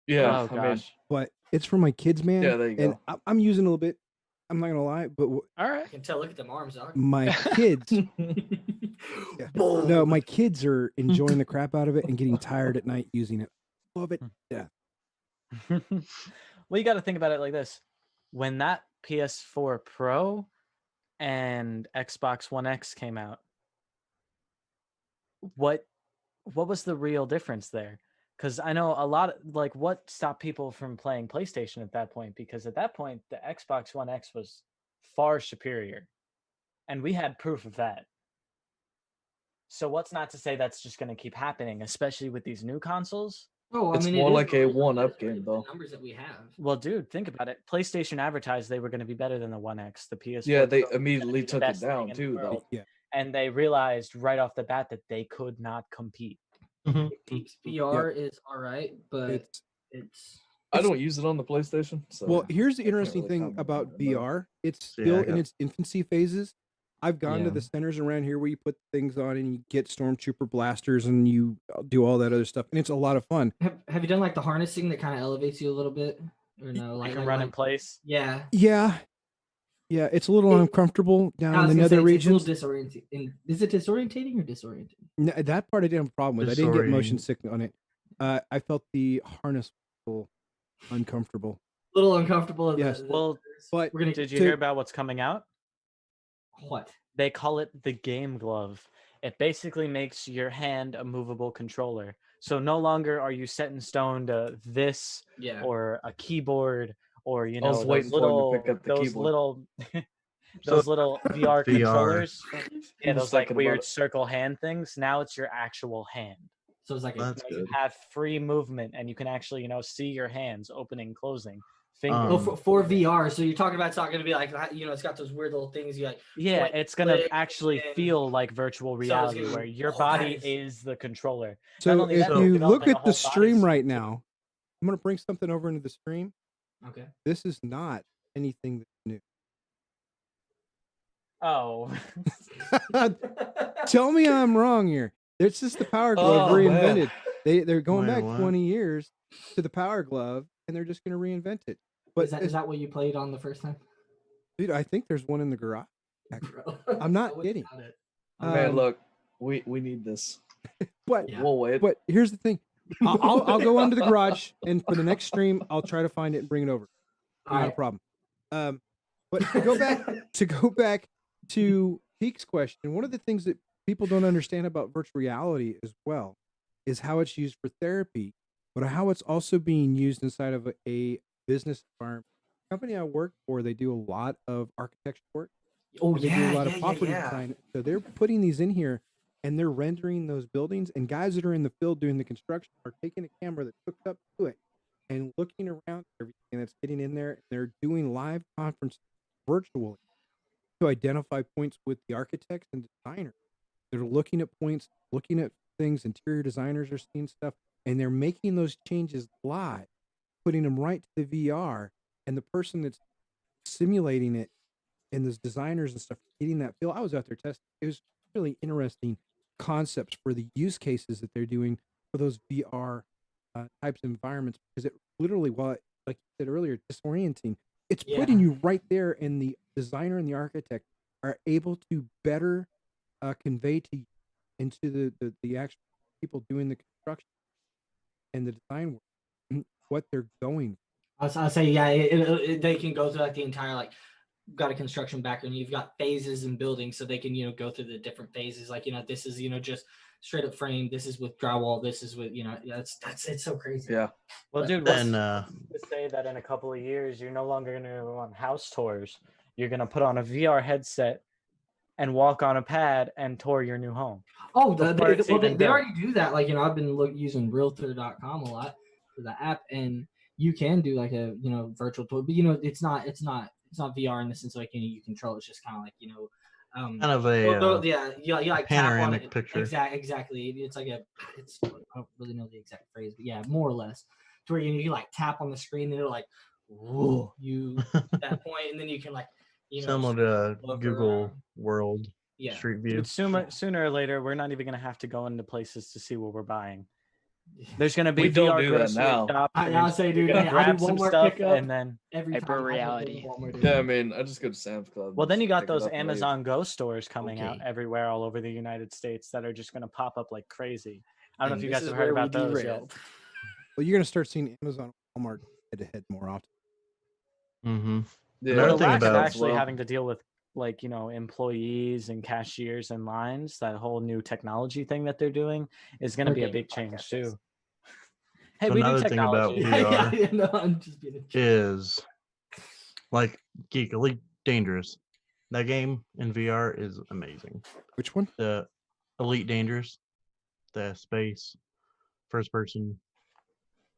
yeah, Oh I mean, gosh. but it's for my kids, man. Yeah, there you and go. I'm using a little bit. I'm not gonna lie, but All right. I can tell. Look at them arms, dog. my kids, no, my kids are enjoying the crap out of it and getting tired at night using it. Love it. Yeah. Well, you got to think about it like this. When that PS4 Pro and Xbox One X came out, what was the real difference there? Because I know a lot of, like, what stopped people from playing PlayStation at that point? Because at that point, the Xbox One X was far superior, and we had proof of that. So what's not to say that's just going to keep happening, especially with these new consoles? Oh, It's I mean, more it is like a really one-up the game, though. numbers that we have. Well, dude, think about it. PlayStation advertised they were going to be better than the One X, the PS4. Yeah, they Pro was gonna immediately be the took it best thing down in the too, though. world. Yeah. And they realized right off the bat that they could not compete. Peeps VR is all right, but it's I don't use it on the PlayStation. So well, here's the I can't interesting really thing comment about on it, but- VR. It's Yeah, still I in got- its infancy phases. I've gone to Yeah. the centers around here where you put things on and you get stormtrooper blasters and you do all that other stuff, and it's a lot of fun. have you done like the harnessing that kind of elevates you a little bit, or no? You Like can run in place. Yeah. Yeah, it's a little uncomfortable I down was in the gonna say, nether it's a regions. little disorienting. Is it disorientating or disorienting? That part I didn't have a problem with. I didn't get motion Disorienting. sickness on it. I felt the harness a little uncomfortable. A little uncomfortable. Yes. Well, But we're gonna did you hear about what's coming out? what? They call it the Game Glove. It basically makes your hand a movable controller. So no longer are you set in stone to this Yeah. or a keyboard or I was waiting for him to pick up the those keyboard. little So- those little VR VR. controllers. Yeah, I'm those just like thinking about weird it. circle hand things. Now it's your actual hand. So it's like That's You good. have free movement and you can actually, see your hands opening, closing, oh, fingers. for VR. So you're talking about it's not gonna be like it's got those weird little things you like. Yeah, point, it's gonna click, actually and- feel like virtual it's reality gonna where be- your oh, body that is- is the controller. so only if that, they're you look developing a at the whole stream body right suit. now, I'm gonna bring something over into the stream. Okay. This is not anything that's new. Oh, Tell me I'm wrong here. It's just the Power Glove Oh, reinvented. man. They're going Wait, back what? 20 years to the Power Glove, and they're just going to reinvent it. But is that what you played on the first time? dude, I think there's one in the garage. Bro, I'm not I wouldn't kidding. doubt it. Man, look, we need this. But Yeah. We'll wait. but here's the thing. I'll go onto the garage, and for the next stream, I'll try to find it and bring it over. All Not a right. problem. But to go back to Peak's question, one of the things that people don't understand about virtual reality as well is how it's used for therapy, but how it's also being used inside of a business environment. The company I work for, they do a lot of architecture work. Oh and they yeah, do a lot yeah, of property yeah. design. So they're putting these in here and they're rendering those buildings, and guys that are in the field doing the construction are taking a camera that's hooked up to it and looking around everything that's getting in there. They're doing live conference virtually to identify points with the architects and designers. They're looking at points, looking at things. Interior designers are seeing stuff, and they're making those changes live, putting them right to the VR, and the person that's simulating it and those designers and stuff getting that feel. I was out there testing. It was really interesting concepts for the use cases that they're doing for those VR types of environments, because it literally, like you said earlier, disorienting. It's putting you right there, and the designer and the architect are able to better convey to you into the actual people doing the construction and the design work what they're going. I'll say, they can go through like the entire, like, got a construction background, you've got phases in buildings, so they can go through the different phases, like this is just straight up frame, this is with drywall, this is with that's it's so crazy. Yeah. Well, dude, Then to say that in a couple of years you're no longer going to go on house tours. You're going to put on a VR headset and walk on a pad and tour your new home. Oh, they already do that. Like, I've been using realtor.com a lot for the app, and you can do like a virtual tour, but it's not VR in the sense like you control. It's just kind of like kind of a you like panoramic tap on it. picture. Exactly. It's like I don't really know the exact phrase, but yeah, more or less, to where you like tap on the screen and it'll like, whoa, you at that point, and then you can like similar to Google around. World Street View. But sooner or later, we're not even going to have to go into places to see what we're buying. There's going to be We don't VR do that grocery now. shops. I'll say, dude, You're gonna I grab do some Walmart stuff pickup and then every Hyper time. reality. Yeah, I mean, I just go to Sam's Club. well, then you got pick it those up and leave. Amazon Go stores coming out Okay. everywhere all over the United States that are just going to pop up like crazy. I don't know And if you this guys is have heard where we about those derail. yet. Well, you're going to start seeing Amazon and Walmart head to head more often. Mm-hmm. Yeah, Another The thing lack of about- actually having to deal with employees and cashiers and lines, that whole new technology thing that they're doing is going to be a big change too. Hey, So we do another thing about technology. VR no, I'm just being a jerk. is like Geek Elite Dangerous. That game in VR is amazing. Which one? The Elite Dangerous, the space, first person.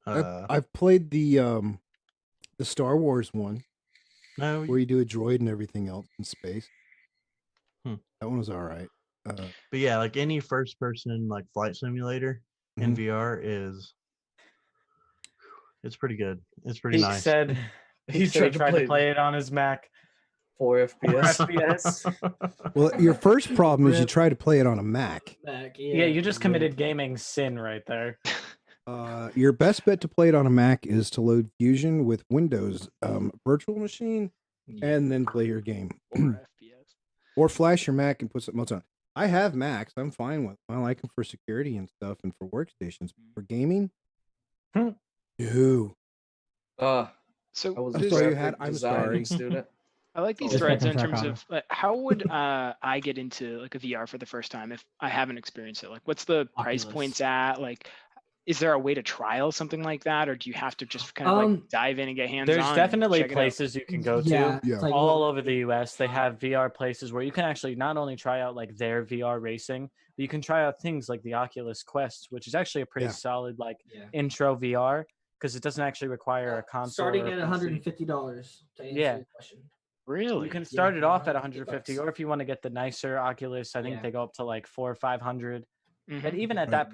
I've played the Star Wars one No, where you do a droid and everything else in space. Hmm. That one was all right. but yeah, like any first person like flight simulator in Mhm. VR it's pretty good. It's pretty He nice. said he tried to play it on his Mac. 4 FPS. FPS. Well, your first problem is you try to play it on a Mac. Yeah, you just committed gaming sin right there. Your best bet to play it on a Mac is to load Fusion with Windows Virtual Machine and then play your game. 4 FPS. Or flash your Mac and put something else on. I have Macs. I'm fine with them. I like them for security and stuff and for workstations. For gaming, no. I So was I'm a sorry you graphic had- I'm design sorry. student. I like these Just threads in kept on terms track of how would I get into like a VR for the first time if I haven't experienced it? Like, what's the price Oculus. points at? Like, is there a way to trial something like that, or do you have to just kind of like dive in and get hands on? There's definitely places you can go to. Yeah. It's like All over the US, they have VR places where you can actually not only try out like their VR racing, but you can try out things like the Oculus Quest, which is actually a pretty Yeah. solid like yeah. intro VR because it doesn't actually require a console. Starting or a at PC. $150 to answer Yeah. your question. Really? You can start it off at 150 150, bucks. or if you want to get the nicer Oculus, I think Yeah. they go up to like 400 or 500. Mhm. But even at Right.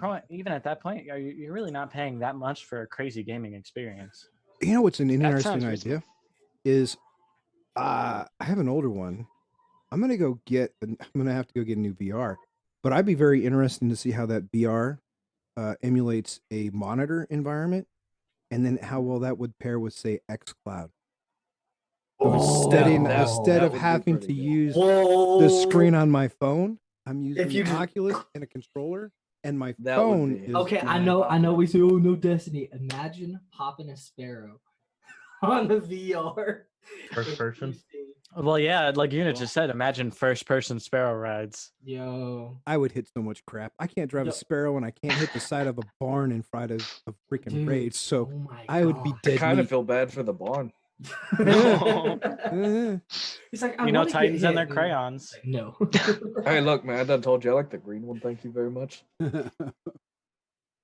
that point, you're really not paying that much for a crazy gaming experience. You know what's an interesting sounds idea? reasonable. Is I have an older one. I'm gonna have to go get a new VR. But I'd be very interested to see how that VR emulates a monitor environment, and then how well that would pair with, say, xCloud. So instead that of would be having pretty to good. use the screen on my phone, I'm using If you the just- Oculus and a controller, and my That would phone be- is Okay, I my- know. We say, oh no, Destiny. Imagine popping a sparrow on the VR. First and person? boosting. Well, yeah, like Una just said, imagine first-person Sparrow rides. Yo, I would hit so much crap. I can't drive a Yo. Sparrow, and I can't hit the side of a barn in front of a freaking dude. raid. So oh my I would be God. I dead kind of meat. feel bad for the barn. Eh. He's like, I You know, wanna get Titans and their hit. crayons. Like, no. Hey, look, man, I done told you I like the green one. Thank you very much.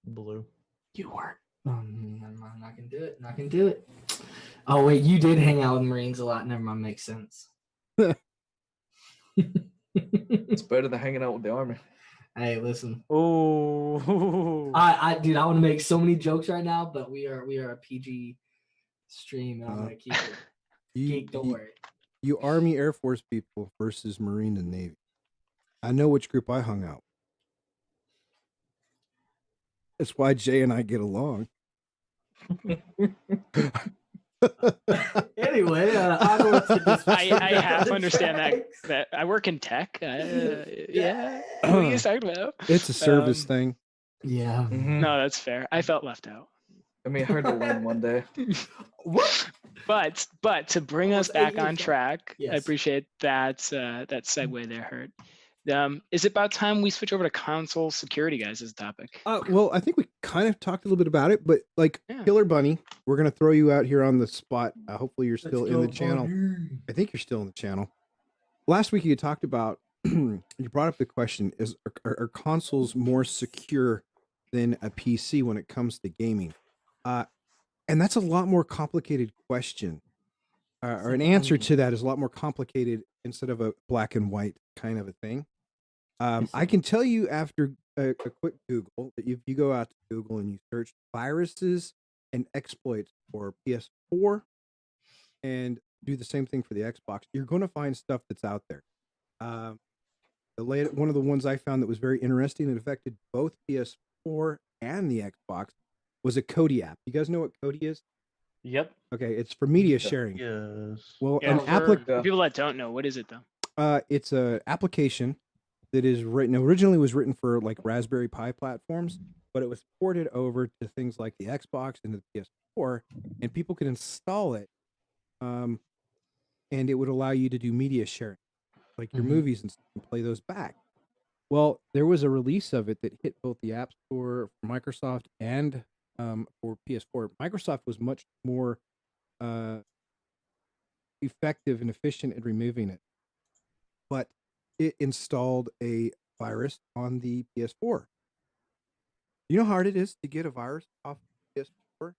Blue. You weren't. I'm not gonna do it. Not gonna do it. Oh wait, you did hang out with Marines a lot. Never mind, makes sense. It's better than hanging out with the army. Hey, listen. Oh, Dude, I want to make so many jokes right now, but we are a PG stream, and I'm gonna keep it. Geek, don't worry. You Army Air Force people versus Marine and Navy. I know which group I hung out. That's why Jay and I get along. Anyway, I don't want to this. I half understand that I work in tech. Yeah. What are you talking about? It's a service thing. Yeah. Mhm. No, that's fair. I felt left out. I mean, hard to win one day. What? But to bring us Almost 8 back years on ago. track, I Yes. appreciate that segue there, Hurt. Is it about time we switch over to console security, guys, as a topic? Well, I think we kind of talked a little bit about it, but like Yeah. Killer Bunny, we're gonna throw you out here on the spot. Hopefully, you're still in the channel. I think you're still in the channel. Last week, you talked about you brought up the question: are consoles more secure than a PC when it comes to gaming? And that's a lot more complicated question, or an answer to that is a lot more complicated instead of a black and white kind of a thing. I can tell you after a quick Google that if you go out to Google and you search viruses and exploits for PS4 and do the same thing for the Xbox, you're going to find stuff that's out there. One of the ones I found that was very interesting that affected both PS4 and the Xbox was a Kodi app. You guys know what Kodi is? Yep. Okay, it's for media sharing. Yes. Well, Yeah, an for people that don't know, what is it though? it's an application that is originally was written for like Raspberry Pi platforms, but it was ported over to things like the Xbox and the PS4, and people could install it, and it would allow you to do media sharing, like your movies and stuff, and play those back. Well, there was a release of it that hit both the App Store for Microsoft and for PS4. Microsoft was much more effective and efficient at removing it, but it installed a virus on the PS4. You know how hard it is to get a virus off PS4?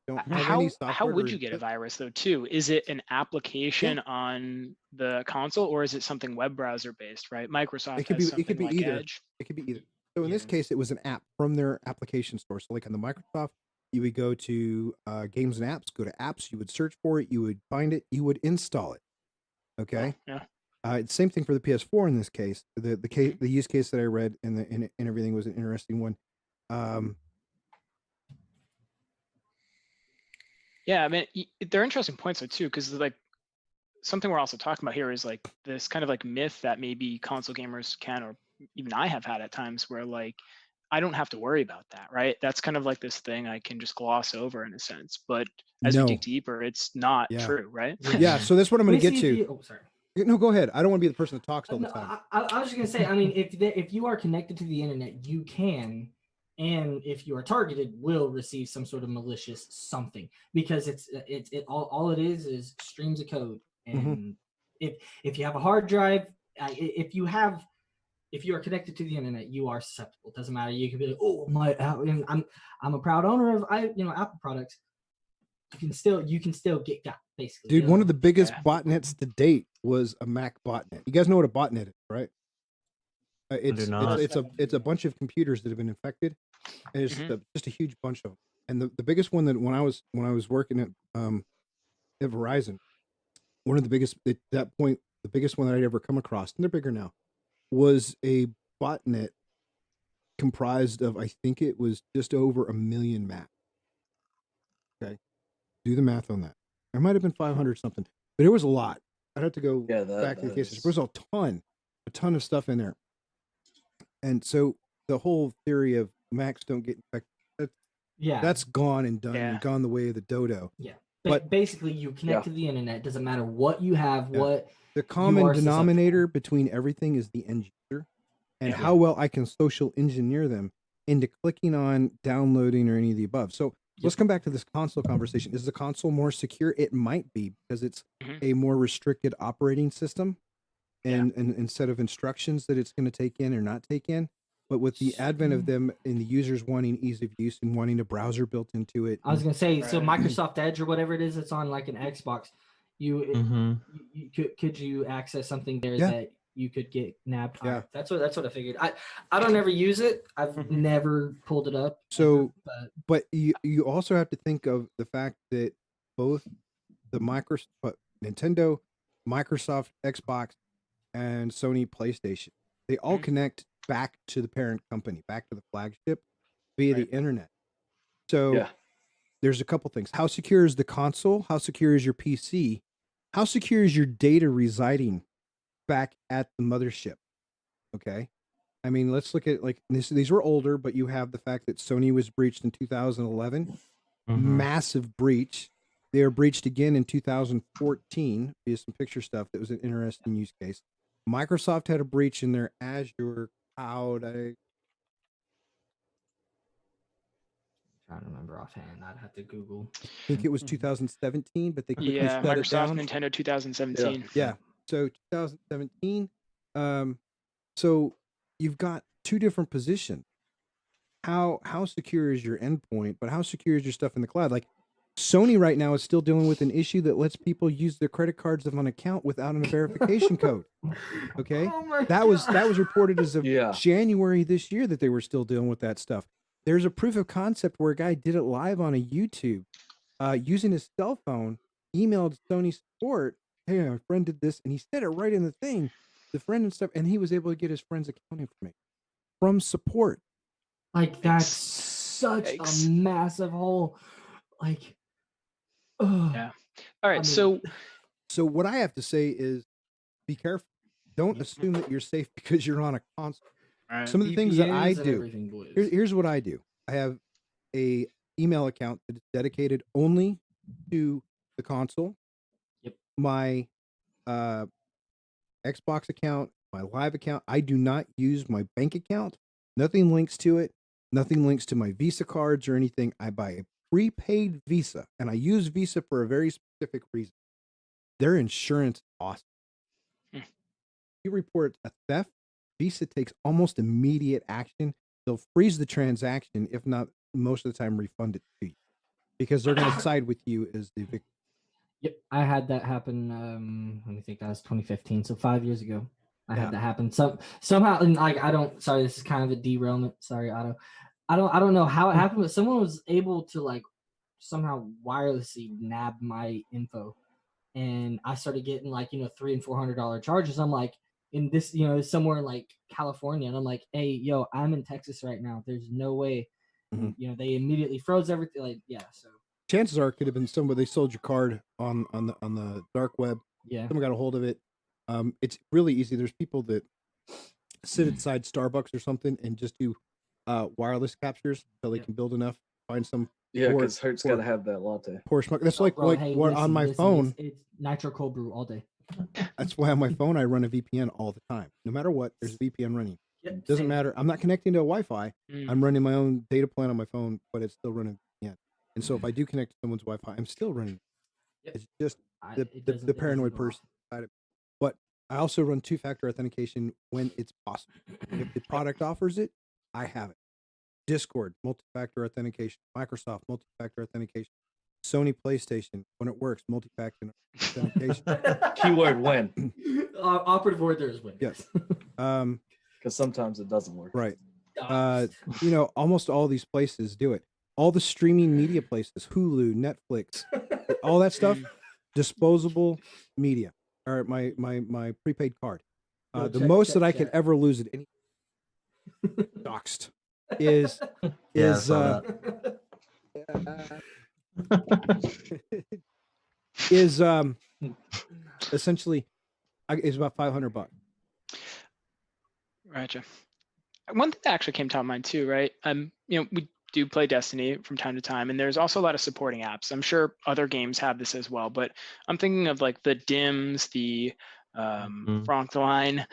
Don't have any software. How would you get a virus though too? Is it an application on the console or is it something web browser based, right? Microsoft It could has be. something It could be like either. Edge. It could be either. So in this case, it was an app from their application store. So like on the Microsoft, you would go to games and apps, go to apps, you would search for it, you would find it, you would install it. Okay. Yeah. Same thing for the PS4 in this case. The use case that I read and everything was an interesting one. Yeah, I mean, they're interesting points though too, because like something we're also talking about here is like this kind of like myth that maybe console gamers can, or even I have had at times where like I don't have to worry about that, right? That's kind of like this thing I can just gloss over in a sense. But as we dig deeper, it's not true, right? Yeah, so that's what I'm going to get to. Oh, sorry. No, go ahead. I don't want to be the person that talks all the time. I was just gonna say. I mean, if you are connected to the internet, you can, and if you are targeted, will receive some sort of malicious something, because all it is streams of code, and if you have a hard drive, if you are connected to the internet, you are susceptible. It doesn't matter. You can be like, oh my, I'm a proud owner of Apple products. You can still get got, basically. Dude, one of the biggest botnets to date was a Mac botnet. You guys know what a botnet is, right? It's a bunch of computers that have been infected, and it's just a huge bunch of them. And the biggest one that when I was working at Verizon, one of the biggest at that point, the biggest one that I'd ever come across, and they're bigger now, was a botnet comprised of, I think it was just over 1 million Macs. Okay, do the math on that. There might have been 500 something, but it was a lot. I'd have to go back to the cases. There was a ton of stuff in there. And so the whole theory of Macs don't get infected, that's gone and done and gone the way of the dodo. Yeah. But basically you connect to the internet. Doesn't matter what you have, what the common denominator between everything is the end user and how well I can social engineer them into clicking on downloading or any of the above. So let's come back to this console conversation. Is the console more secure? It might be, because it's a more restricted operating system and and set of instructions that it's going to take in or not take in. But with the advent of them and the users wanting ease of use and wanting a browser built into it. I was going to say, so Microsoft Edge or whatever it is, it's on like an Xbox. Could you access something there that you could get nabbed. Yeah. Higher. That's what I figured. I don't ever use it. I've never pulled it up. So, ever, but you also have to think of the fact that both the Nintendo, Microsoft, Xbox, and Sony PlayStation, they all connect back to the parent company, back to the flagship via the internet. So Yeah. there's a couple things. How secure is the console? How secure is your PC? How secure is your data residing back at the mothership? Okay. I mean, let's look at like these were older, but you have the fact that Sony was breached in 2011. Massive breach. They were breached again in 2014 via some picture stuff that was an interesting use case. Microsoft had a breach in their Azure cloud. I trying to remember offhand. I'd have to Google. I think it was 2017, but they quickly Yeah, shut it Microsoft, down. Nintendo 2017. Yeah. So 2017. So you've got two different positions. How secure is your endpoint, but how secure is your stuff in the cloud? Like Sony right now is still dealing with an issue that lets people use their credit cards of an account without a verification code. Okay. Oh that was reported as of Yeah. January this year that they were still dealing with that stuff. There's a proof of concept where a guy did it live on a YouTube using his cell phone, emailed Sony support. Hey, my friend did this, and he said it right in the thing, the friend and stuff, and he was able to get his friend's account information from support. Like that's such a massive hole. Like, Yeah. All right. So what I have to say is, be careful. Don't assume that you're safe because you're on a console. Right. Some of the things that I VPNs and do. everything, boys. Here's what I do. I have a email account that is dedicated only to the console. Yep. My Xbox account, my live account. I do not use my bank account. Nothing links to it. Nothing links to my Visa cards or anything. I buy a prepaid Visa, and I use Visa for a very specific reason. Their insurance is awesome. You report a theft, Visa takes almost immediate action. They'll freeze the transaction, if not most of the time refund it to you, because they're going to side with you as the victim. Yep, I had that happen. Let me think. That was 2015, so 5 years ago. I had that happen. Somehow, and like I don't. Sorry, this is kind of a derailment. Sorry, Otto. I don't know how it happened, but someone was able to like somehow wirelessly nab my info, and I started getting like $300 and $400 charges. I'm like, in this somewhere in like California, and I'm like, hey, yo, I'm in Texas right now. There's no way. And, they immediately froze everything. Like, yeah, so. Chances are it could have been somebody sold your card on the dark web. Yeah. Someone got a hold of it. It's really easy. There's people that sit inside Starbucks or something and just do wireless captures so they can build enough. Find some. Yeah, because Hertz got to have that latte. Poor smoke. That's bro, hey, on my phone. It's nitro cold brew all day. That's why on my phone I run a VPN all the time. No matter what, there's a VPN running. Yep, doesn't matter. I'm not connecting to a Wi-Fi. I'm running my own data plan on my phone, but it's still running VPN. And so if I do connect to someone's Wi-Fi, I'm still running. Yep. It's just the paranoid person. But I also run two-factor authentication when it's possible. If the product offers it, I have it. Discord, multi-factor authentication. Microsoft, multi-factor authentication. Sony PlayStation, when it works, multi-factor authentication. Keyword when. Operative word there is when. Yes. Because sometimes it doesn't work. Right. Almost all these places do it. All the streaming media places, Hulu, Netflix, all that stuff, disposable media. Or my prepaid card. The most that I could ever lose at any doxed is essentially is about $500. Gotcha. One thing that actually came to mind too, right? We do play Destiny from time to time, and there's also a lot of supporting apps. I'm sure other games have this as well, but I'm thinking of like the DIMMs, the Frontline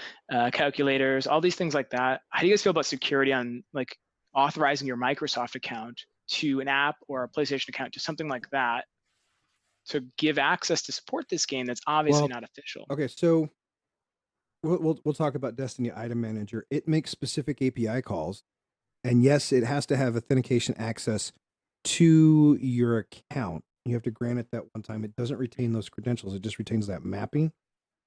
calculators, all these things like that. How do you guys feel about security on like authorizing your Microsoft account to an app or a PlayStation account to something like that to give access to support this game that's obviously not official? Okay, so we'll talk about Destiny Item Manager. It makes specific API calls, and yes, it has to have authentication access to your account. You have to grant it that one time. It doesn't retain those credentials. It just retains that mapping.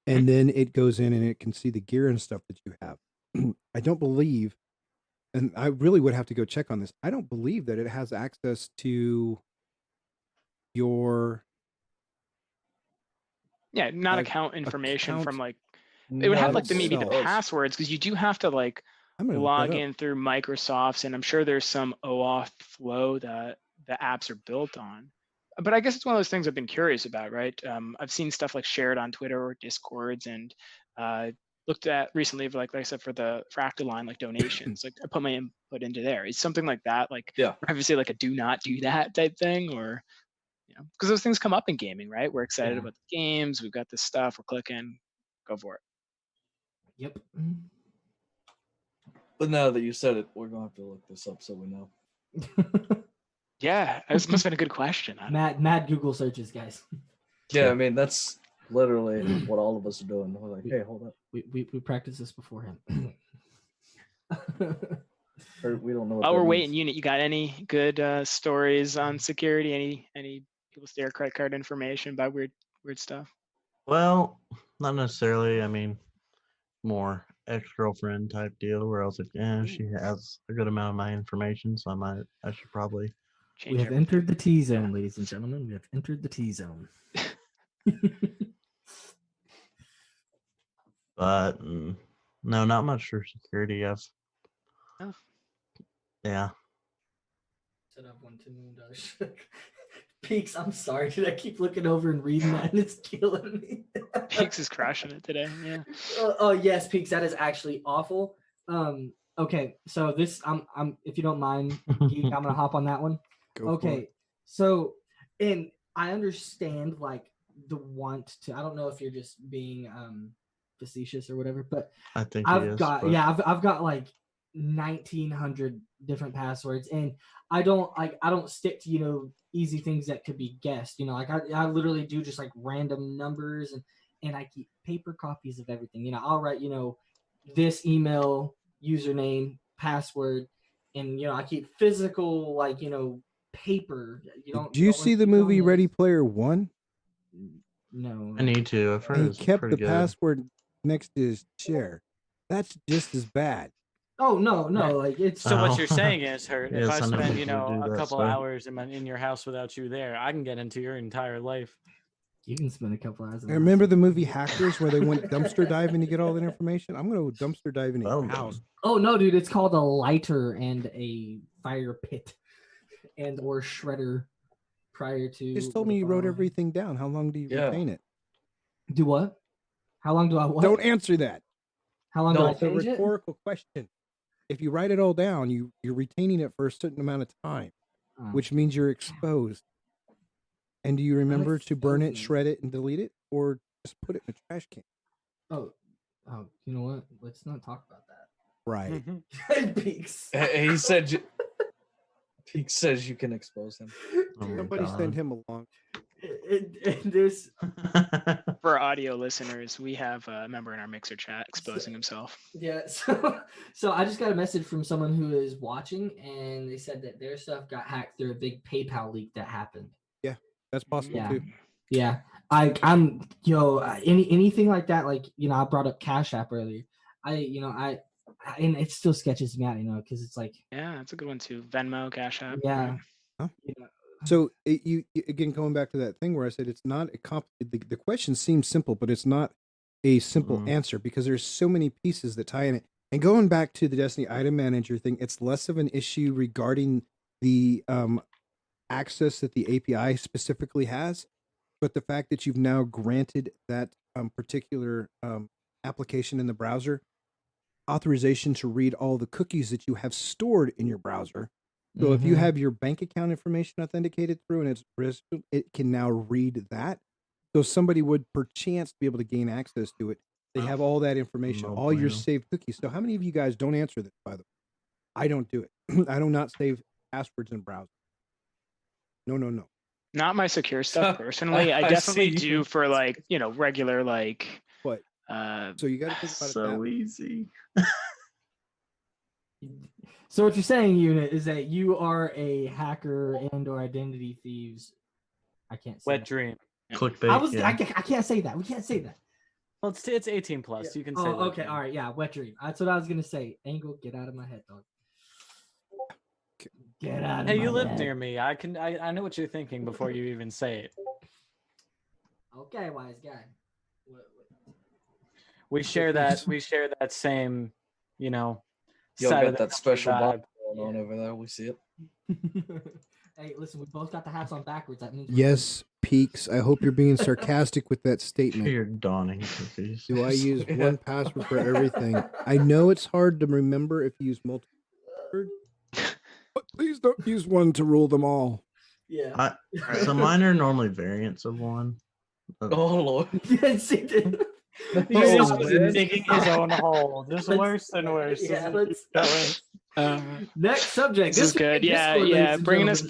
and then it goes in and it can see the gear and stuff that you have. I don't believe, and I really would have to go check on this. I don't believe that it has access to your Yeah, not like account information account. from like it would have Not like the maybe the itself. passwords because you do have to like I'm gonna look that log up. in through Microsoft's, and I'm sure there's some OAuth flow that the apps are built on. But I guess it's one of those things I've been curious about, right? I've seen stuff like shared on Twitter or Discords, and looked at recently, like I said, for Actaline, like donations. Like I put my input into there. Is something like that, like Yeah. privacy, like a do not do that type thing, or because those things come up in gaming, right? We're excited Yeah. about the games. We've got this stuff. We're clicking. Go for it. Yep. But now that you said it, we're gonna have to look this up so we know. Yeah, this must have been a good question. Mad Google searches, guys. Yeah, I mean that's literally what all of us are doing. We're like, hey, hold up. We practiced this beforehand. Or we don't know. What While that we're means. waiting, Unit, you got any good stories on security? Any people steal credit card information by weird stuff? Well, not necessarily. I mean, more ex-girlfriend type deal where I was like, yeah, she has a good amount of my information, so I should probably. We have entered the T zone, ladies and gentlemen. We have entered the T zone. But no, not much for security. Oh. Yeah. Set up $1 million. Peaks, I'm sorry, dude. I keep looking over and reading that, and it's killing me. Peaks is crushing it today. Yeah. Oh yes, Peaks. That is actually awful. Okay, so this, I'm if you don't mind, Geek, I'm gonna hop on that one. Go for Okay, it. so, and I understand like the want to. I don't know if you're just being facetious or whatever, but I think he I've is, got but I've got like 1,900 different passwords, and I don't stick to easy things that could be guessed. Like I literally do just like random numbers, and I keep paper copies of everything. I'll write this email, username, password, and I keep physical paper. Did you see the movie Ready Player One? No. I need to. I've heard He it's kept pretty the good. password next to his chair. That's just as bad. Oh no, like it's So what Oh. you're saying is, Hurt, if Yes, I I know spend, people do a that couple stuff. hours in your house without you there, I can get into your entire life. you can spend a couple hours. I remember the movie Hackers where they went dumpster diving to get all that information. I'm going to go dumpster dive in a Well house. done. Oh no, dude! It's called a lighter and a fire pit, and or shredder. Prior to You just told me you wrote everything down. How long do you Yeah. retain it? Do what? How long do I what? Don't answer that. How long No, do I It's a change it? rhetorical question. If you write it all down, you're retaining it for a certain amount of time, Oh. which means you're exposed. And do you remember to burn it, exposing. shred it, and delete it, or just put it in a trash can? Oh, you know what? Let's not talk about that. Right. Peaks. He said. He says you can expose him. Oh my Somebody God. send him along. There's For audio listeners, we have a member in our Mixer chat exposing himself. yeah. So I just got a message from someone who is watching, and they said that their stuff got hacked through a big PayPal leak that happened. That's possible Yeah. too. Yeah, I'm anything like that. Like I brought up Cash App earlier. I and it still sketches me out, because it's like Yeah, that's a good one too. Venmo, Cash App. yeah. Huh? you know, So you again going back to that thing where I said it's not the question seems simple, but it's not a simple Mhm. answer because there's so many pieces that tie in it. And going back to the Destiny item manager thing, it's less of an issue regarding the access that the API specifically has, but the fact that you've now granted that particular application in the browser authorization to read all the cookies that you have stored in your browser. So if you Mhm. have your bank account information authenticated through and it's registered, it can now read that. So if somebody would perchance be able to gain access to it, they have all that information, No all your bueno. saved cookies. So how many of you guys don't answer this, by the way? I don't do it. I do not save passwords in browser. No. Not my secure stuff personally. I I definitely see. do for like, regular like What? So you got to think about it that So way. easy. So what you're saying, Unit, is that you are a hacker and/or identity thieves. I can't say Wet that. dream. Clickbait. I yeah. can't say that. We can't say that. Well, it's 18 plus. You can say that. Okay, all right, yeah, wet dream. That's what I was gonna say. Angle, get out of my head, dog. Get out of Hey, my you live head. near me. I know what you're thinking before you even say it. Okay, wise guy. We share that same, you know, Y'all side got of the that country special vibe. vibe going on over there. We see it. Hey, listen, we both got the hats on backwards. That means Yes, Peaks. I hope you're being sarcastic with that statement. You're dawning cookies. Do I use Yeah. one password for everything? I know it's hard to remember if you use multiple passwords, but please don't use one to rule them all. Yeah. So mine are normally variants of one. Oh Lord. Yes, he did. He's Oh, just man. digging his own hole. Just Let's- worse and worse. yeah, as it keeps going. Next subject. This is week in good. Yeah, Discord, yeah. ladies and Bringing us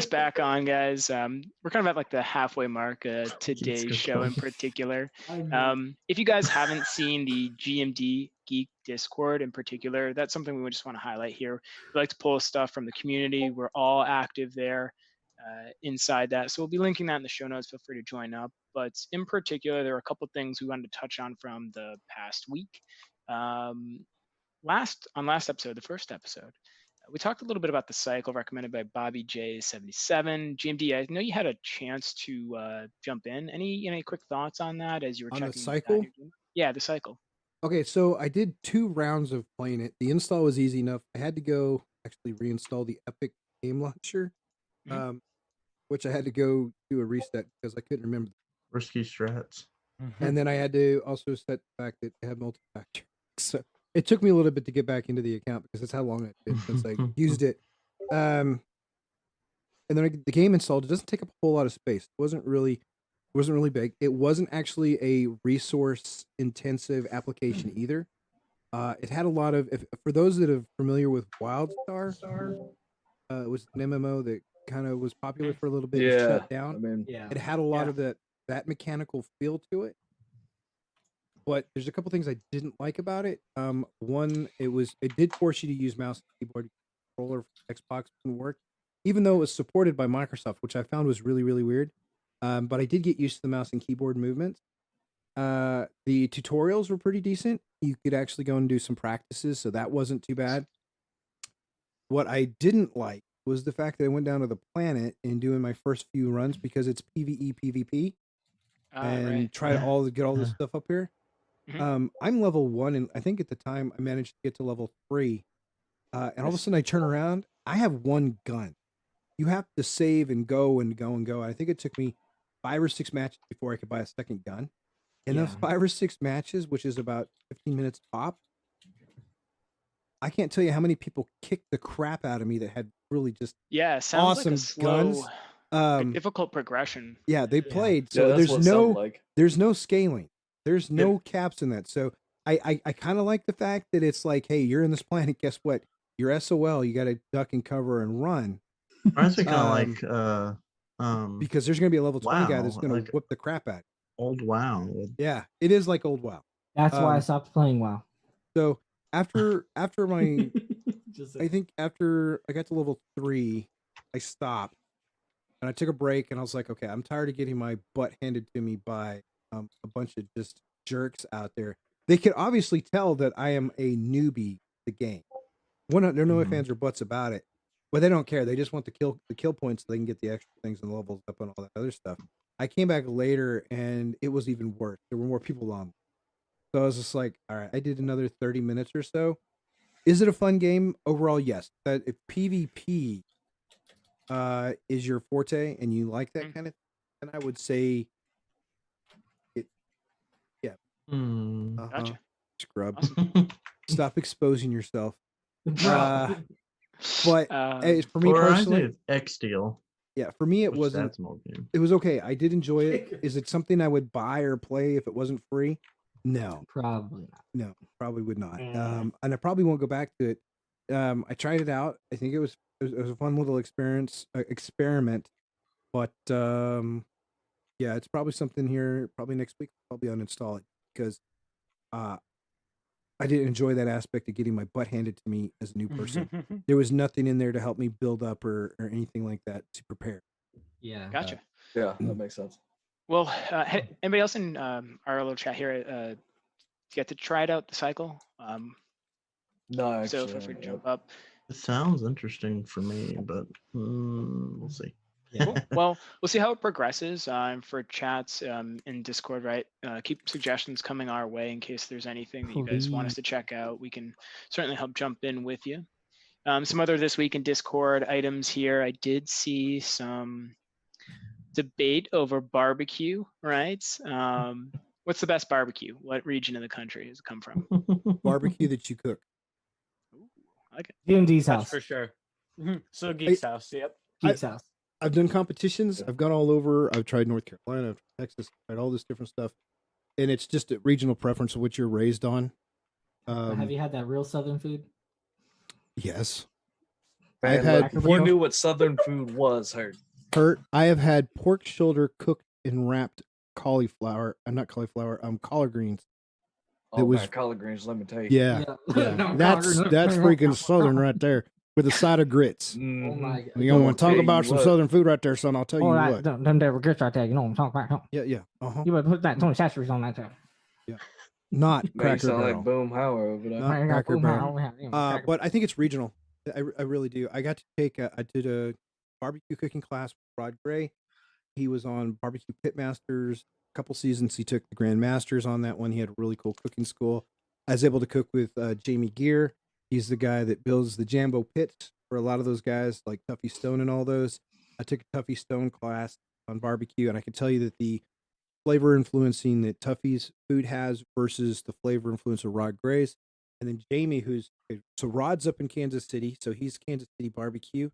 gentlemen. back on, guys. We're kind of at like the halfway mark. Today's good show in point. particular. I know. If you guys haven't seen the GMD Geek Discord in particular, that's something we would just want to highlight here. We like to pull stuff from the community. We're all active there inside that. So we'll be linking that in the show notes. Feel free to join up. But in particular, there are a couple things we wanted to touch on from the past week. Last episode, the first episode, we talked a little bit about the cycle recommended by Bobby J77. GMD, I know you had a chance to jump in. Any quick thoughts on that as you were On the checking cycle? Yeah, the cycle. Okay, so I did 2 rounds of playing it. The install was easy enough. I had to go actually reinstall the Epic Game Launcher, Mhm. which I had to go do a reset because I couldn't remember. Risky strats. And then I had to also set the fact that it had multi-factor. So it took me a little bit to get back into the account because that's how long it's been since I used it. And then the game installed. It doesn't take up a whole lot of space. It wasn't really big. It wasn't actually a resource intensive application either. It had a lot of for those that are familiar with WildStar, it was an MMO that kind of was popular for a little bit and Yeah. shut I down. mean, Yeah. It had a lot Yeah. of that mechanical feel to it. But there's a couple things I didn't like about it. One, it did force you to use mouse and keyboard. Controller for Xbox didn't work, even though it was supported by Microsoft, which I found was really, really weird. But I did get used to the mouse and keyboard movements. The tutorials were pretty decent. You could actually go and do some practices, so that wasn't too bad. What I didn't like was the fact that I went down to the planet and doing my first few runs because it's PvE, PvP, and Right. try to get all this Yeah. stuff up here. Mhm. I'm level 1, and I think at the time I managed to get to level 3. And all of a sudden I turn around, I have 1 gun. You have to save and go and go and go. I think it took me 5 or 6 matches before I could buy a second gun. And those Yeah. 5 or 6 matches, which is about 15 minutes pop, I can't tell you how many people kicked the crap out of me that had really just Yeah, sounds awesome like a slow, guns. difficult progression. Yeah, they Yeah. played. yeah, So that's what it sounded like. there's no scaling. There's no caps in that. So I kind of like the fact that it's like, hey, you're in this planet. Guess what? You're SOL. You got to duck and cover and run Reminds me kind of like because there's going to be a level 20 guy that's WoW, going to like whip the crap out. old WoW. Yeah, it is like old WoW. That's why I stopped playing WoW. So after my, Just I think after I got to level 3, I stopped and I took a break and I was like, okay, I'm tired of getting my butt handed to me by a bunch of just jerks out there. They could obviously tell that I am a newbie to the game. There are no fans or buts about it, but they don't care. They just want the kill points so they can get the extra things and levels up and all that other stuff. I came back later and it was even worse. There were more people on. So I was just like, all right, I did another 30 minutes or so. Is it a fun game? Overall, yes. That if PvP is your forte and you like that kind of thing, then I would say it. Yeah. Gotcha. Scrub. Awesome. Stop exposing yourself. Bro. But for me personally, X Deal. yeah, for me it Which wasn't. that's an old game. It was okay. I did enjoy it. Is it something I would buy or play if it wasn't free? No, Probably not. no, probably would not. And I probably won't go back to it. I tried it out. I think it was a fun little experiment. But yeah, it's probably something here. Probably next week I'll probably uninstall it because I didn't enjoy that aspect of getting my butt handed to me as a new person. There was nothing in there to help me build up or anything like that to prepare. Yeah. Gotcha. Yeah, that makes sense. Well, anybody else in our little chat here get to try it out the cycle? No, So actually, feel free to I jump haven't. up. It sounds interesting for me, but we'll see. Cool. Well, we'll see how it progresses. For chats in Discord, right? Keep suggestions coming our way in case there's anything that you guys want us to check out. We can certainly help jump in with you. Some other this week in Discord items here. I did see some debate over barbecue, right? What's the best barbecue? What region of the country does it come from? Barbecue that you cook. Ooh, I like it. DMD's That's house. for sure. So Geek's house. Yep. Geek's house. I've done competitions. I've gone all over. I've tried North Carolina, I've tried Texas, I've tried all this different stuff, and it's just a regional preference of what you're raised on. Have you had that real Southern food? Yes. Man, I've had look, you pork- knew what Southern food was, Hurt. I have had pork shoulder cooked in wrapped cauliflower. Not cauliflower. Collard greens. Oh, was- man, collard greens, let me tell you. Yeah. That's freaking Southern right there with a side of grits. Oh Mhm. my god. You want to talk tell about you some what. Southern food right there, son? I'll tell you All right, what. them there grits right there. You know what I'm talking about? Yeah. You better put that Tony Chachere's on that too. Not Man, you Cracker sound Barrel. like Boom Howard over there. Not I got Cracker Boom Barrel. Howard, you know, Cracker But I think it's regional. I really do. I got to take. I did a barbecue cooking class with Rod Gray. He was on Barbecue Pitmasters a couple seasons. He took the Grand Masters on that one. He had a really cool cooking school. I was able to cook with Jamie Gear. He's the guy that builds the Jambo pits for a lot of those guys like Tuffy Stone and all those. I took a Tuffy Stone class on barbecue, and I can tell you that the flavor influencing that Tuffy's food has versus the flavor influence of Rod Gray's. And then Jamie, so Rod's up in Kansas City, so he's Kansas City barbecue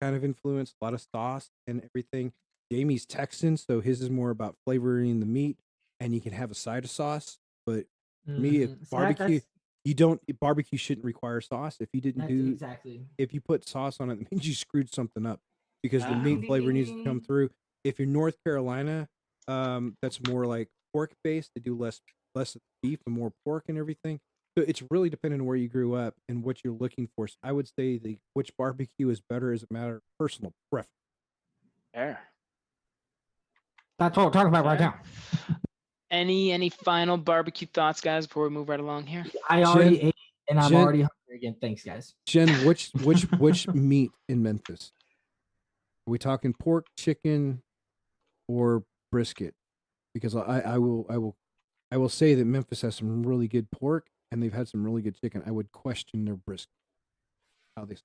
kind of influence, a lot of sauce and everything. Jamie's Texan, so his is more about flavoring the meat, and you can have a side of sauce. But for me, if barbecue, barbecue shouldn't require sauce. If you didn't do, exactly. if you put sauce on it, it means you screwed something up because the Ah. meat flavor needs to come through. If you're North Carolina, that's more like pork based. They do less beef and more pork and everything. So it's really dependent on where you grew up and what you're looking for. So I would say which barbecue is better is a matter of personal preference. There. That's what we're talking about right Okay. now. Any final barbecue thoughts, guys, before we move right along here? I already Jen- ate, and I'm Jen- already hungry again. Thanks, guys. Jen, which meat in Memphis? Are we talking pork, chicken, or brisket? Because I will say that Memphis has some really good pork and they've had some really good chicken. I would question their brisket. How they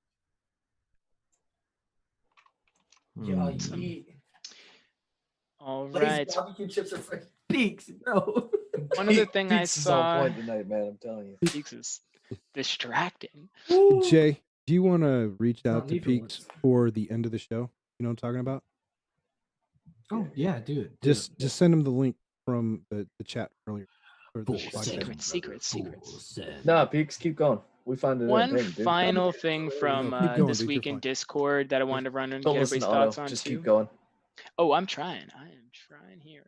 All These right. barbecue chips are freaking peaks, bro. One other thing I Pete's is on saw. point tonight, man. I'm telling you. Peaks is distracting. Jay, do you want to reach out to need for Peaks once. for the end of the show? You know what I'm talking about? Oh yeah, do it. Just send him the link from the chat earlier. Or the Bullshit. podcast. Secrets. Nah, Peaks, keep going. We find it One entertaining, dude. final thing from No, keep going, this dude, week you're in fine. Discord that I wanted to run and Don't get listen everybody's to thoughts Otto. on Just too. keep going. Oh, I'm trying. I am trying here.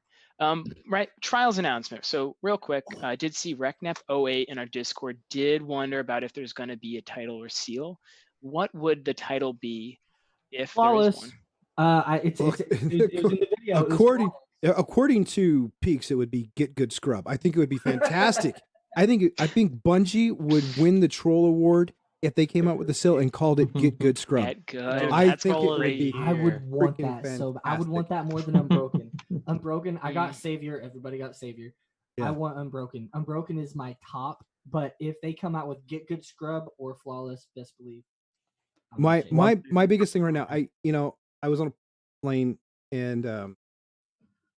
Right, trials announcement. So real quick, I did see RecNep08 in our Discord did wonder about if there's going to be a title or seal. What would the title be if Flawless. there is one? It was in the video. It was According to Peaks, it would be Get Good Scrub. I think it would be fantastic. I think Bungie would win the troll award if they came out with a seal and called it Get Good Scrub. Get good. I That's think it would quality. be- I would want Freaking that so. I would want that more than Unbroken. Unbroken. I got Savior. Everybody got Savior. Yeah. I want Unbroken. Unbroken is my top. But if they come out with Get Good Scrub or Flawless, best believe. I'm My gonna change it. my biggest thing right now, I was on a plane and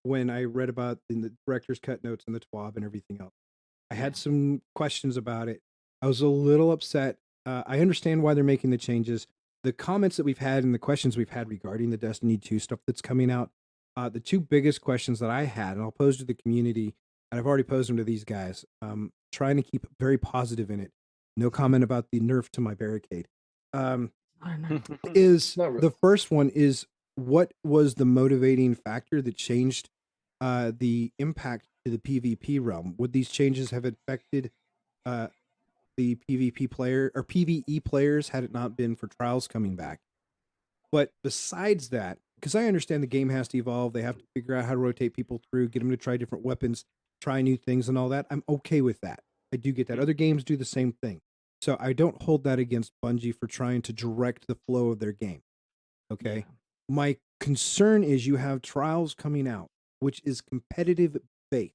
when I read about in the director's cut notes and the TWAB and everything else, I had some questions about it. I was a little upset. I understand why they're making the changes. The comments that we've had and the questions we've had regarding the Destiny 2 stuff that's coming out, the two biggest questions that I had, and I'll pose to the community, and I've already posed them to these guys, trying to keep very positive in it. No comment about the nerf to my barricade. Is Not really. the first one is what was the motivating factor that changed the impact to the PvP realm? Would these changes have affected the PvP player or PvE players had it not been for trials coming back? But besides that, because I understand the game has to evolve. They have to figure out how to rotate people through, get them to try different weapons, try new things, and all that. I'm okay with that. I do get that. Other games do the same thing, so I don't hold that against Bungie for trying to direct the flow of their game. Okay, my concern is you have Trials coming out, which is competitive based,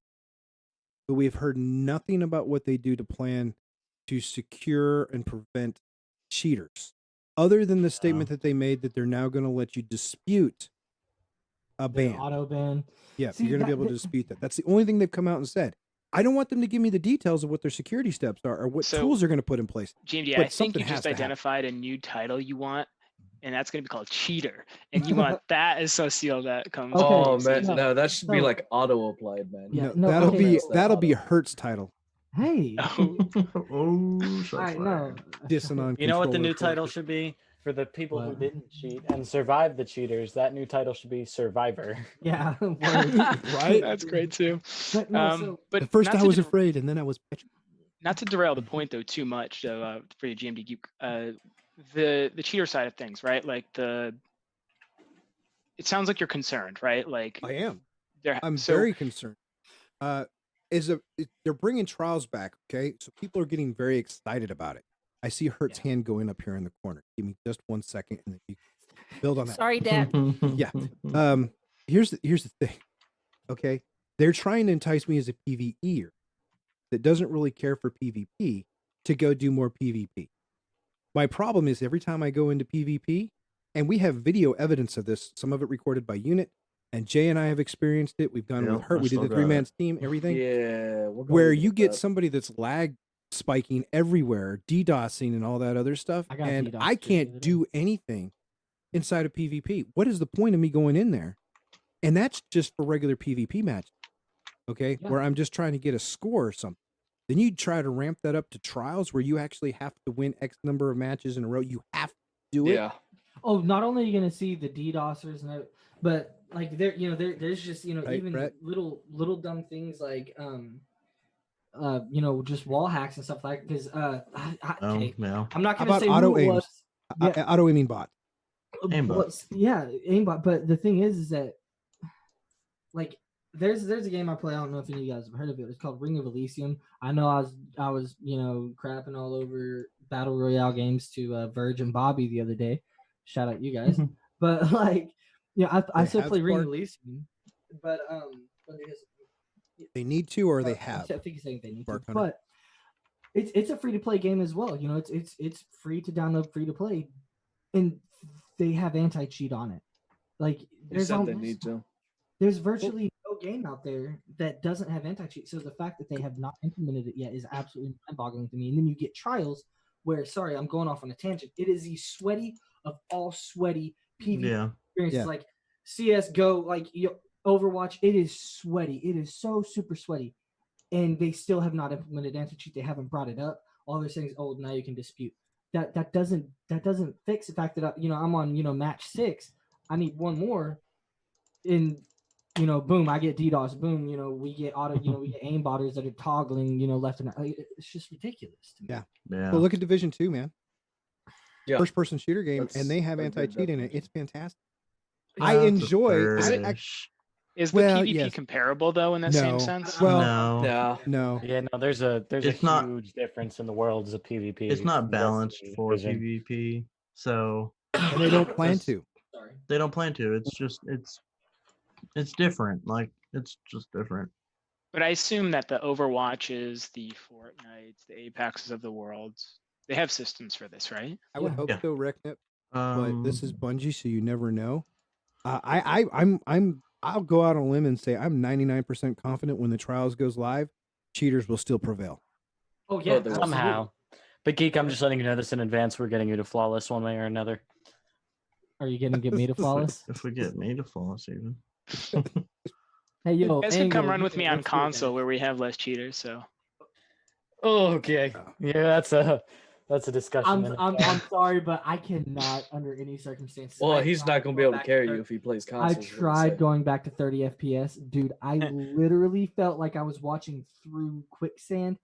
but we've heard nothing about what they do to plan to secure and prevent cheaters, other than the statement that they made that they're now going to let you dispute a The ban. auto ban. Yeah, See, you're going to be that- able to dispute that. That's the only thing they've come out and said. I don't want them to give me the details of what their security steps are or what So, tools they're going to put in place. GMD, But I think something you has just to happen. identified a new title you want, and that's going to be called Cheater. And you want that as Social that comes. Okay, Oh so man, no, no, that should be so- like auto applied, man. Yeah, No, no, that'll okay, be so- that'll be Hertz title. Hey, Oh, Oh, shots I know. fired. Dissing on You know what the new controller title culture. should be for the people who What? didn't cheat and survived the cheaters? That new title should be Survivor. Yeah, word. Right? That's great too. But no, so But At first not I to was de- afraid, and then I was petrified. not to derail the point though too much for the GMD Geek, the cheater side of things, right? Like it sounds like you're concerned, right? Like I am. there. I'm so very concerned. They're bringing Trials back, okay? So people are getting very excited about it. I see Hertz hand going up here in the corner. Give me just 1 second, and then you build on that. Sorry, Dad. Yeah. Here's the thing. Okay, they're trying to entice me as a PvEer that doesn't really care for PvP to go do more PvP. My problem is every time I go into PvP, and we have video evidence of this, some of it recorded by Unit, and Jay and I have experienced it. We've gone Yep, with Hurt. I We did still the got 3-man team, everything. Yeah, we're going Where to you get that. somebody that's lag spiking everywhere, DDoSing and all that other stuff, I got and DDoSed I just the other can't day. do anything inside of PvP. What is the point of me going in there? And that's just for regular PvP matches, okay? Yeah. Where I'm just trying to get a score or something. Then you try to ramp that up to Trials where you actually have to win X number of matches in a row. You have to do it. Yeah, Oh, not only are you gonna see the DDoSers and that, but like there's just Right, even Brett? little dumb things like just wall hacks and stuff like because okay, No. I'm not How gonna about say auto who it aims? was. Yeah. Auto aiming bot. Aimbot. Yeah, aimbot. But the thing is that like there's a game I play. I don't know if any of you guys have heard of it. It's called Ring of Elysium. I know I was crapping all over battle royale games to Verge and Bobby the other day. Shout out you guys. But like, I They still have play Ring of Spark? Elysium. But They need to, or they I have. think he's saying they need to. Spark Hunter. But it's a free to play game as well. It's free to download, free to play, and they have anti cheat on it. Like you said they need to. there's virtually no game out there that doesn't have anti cheat. So the fact that they have not implemented it yet is absolutely mind boggling to me. And then you get Trials, where sorry, I'm going off on a tangent. It is the sweaty of all sweaty PvP Yeah. experiences, Yeah. like CS:GO, like Overwatch. It is sweaty. It is so super sweaty, and they still have not implemented anti cheat. They haven't brought it up. All they're saying is, "Oh, now you can dispute." That doesn't fix the fact that I'm on match 6. I need one more, and boom, I get DDoS. Boom, we get auto. We get aimbotters that are toggling left and right. Like, it's just ridiculous to me. Yeah. Yeah. Well, look at Division 2, man. Yeah. First person shooter game, That's and they have a good anti cheat in it. definition. It's fantastic. Yeah, I it's a enjoy. is the Well, PvP yes. comparable though in that same No. sense? Well, no. Yeah, no. Yeah, no, there's a It's not- huge difference in the worlds of PvP. It's not versus balanced the for Division. PvP, so And they don't plan That's- to. Sorry. they don't plan to. It's just it's different. Like it's just different. But I assume that the Overwatches, the Fortnites, the Apexes of the world, they have systems for this, right? I would Yeah. hope Yeah. so, Reknip, but this is Um, Bungie, so you never know. I'll go out on a limb and say I'm 99% confident when the Trials goes live, cheaters will still prevail. Oh yeah, there was- Somehow. But Geek, I'm just letting you know this in advance. We're getting you to flawless one way or another. Are you gonna get me to flawless? if we get me to flawless, even. Hey yo, You guys can come Angle, run with me on let's do it, console guys. where we have less cheaters. So Okay. Yeah, that's a discussion. in I'm itself. sorry, but I cannot under any circumstances. well, I he's tried not going to be going able to back carry 30 you if he plays I consoles. is what I'm tried saying. going back to 30 FPS, dude. I literally felt like I was watching through quicksand.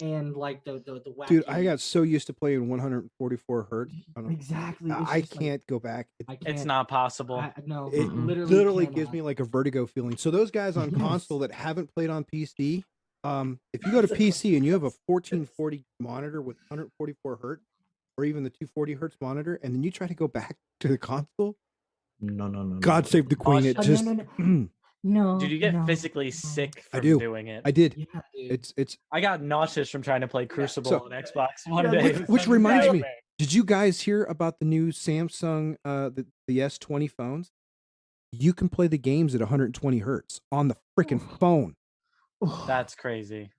and like the wacky. Dude, I got so used to playing 144 hertz. Exactly. It's I just like, can't go back. I can't. It's not possible. No, It literally literally gives cannot. me like a vertigo feeling. So those guys on Yes. console that haven't played on PC, if you go to PC and you have a 1440 monitor with 144 hertz, or even the 240 hertz monitor, and then you try to go back to the console, No. God save the queen! It No, just no. Dude, you get no, physically no. sick I from do. doing it. I did. Yeah, dude. It's I got nauseous from trying to play Crucible So- on Xbox one Yeah, day. which- It was which a reminds me, nightmare. did you guys hear about the new Samsung the S20 phones? You can play the games at 120 hertz on the freaking phone. That's crazy.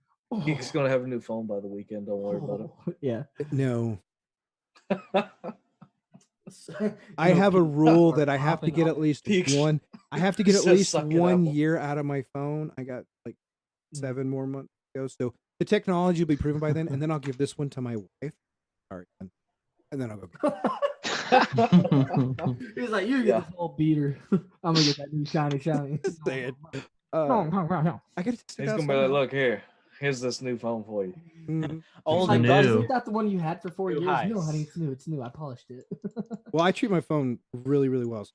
Geek's gonna have a new phone by the weekend. Don't worry about it. Yeah. No, I have a rule that I have to get at least Peaks. one. I have to get at Says least suck it, 1 Apple. year out of my phone. I got like 7 more months to go. So the technology will be proven by then, and then I'll give this one to my wife. Sorry, and then I'll go. He's like, you get Yeah. this whole beater. I'm gonna get that new shiny. Just saying. No. I got to He's gonna be like, look here. Here's this new phone for you. Mhm. Old Like, and new. isn't that the one you had for 4 New years? highs. No, honey, it's new. It's new. I polished it. Well, I treat my phone really, really well. So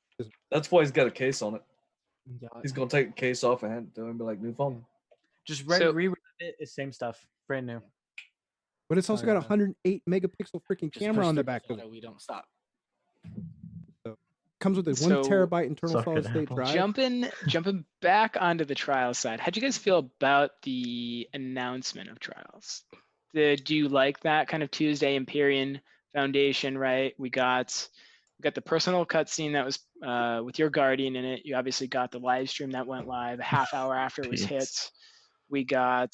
That's why he's got a case on it. Yeah. He's gonna take the case off and hand it to him and be like, new phone. Just So- reread it. It's same stuff. Brand new. but it's also Sorry, got a 108 megapixel freaking Just camera push on the through back of so it. we don't stop. Comes with a So- 1 terabyte internal Suck it, solid state Apple. drive. Jumping back onto the trials side, how'd you guys feel about the announcement of trials? Do you like that kind of Tuesday Empyrean Foundation? Right, we got the personal cutscene that was with your guardian in it. You obviously got the live stream that went live a half hour after it was hit. Peace. We got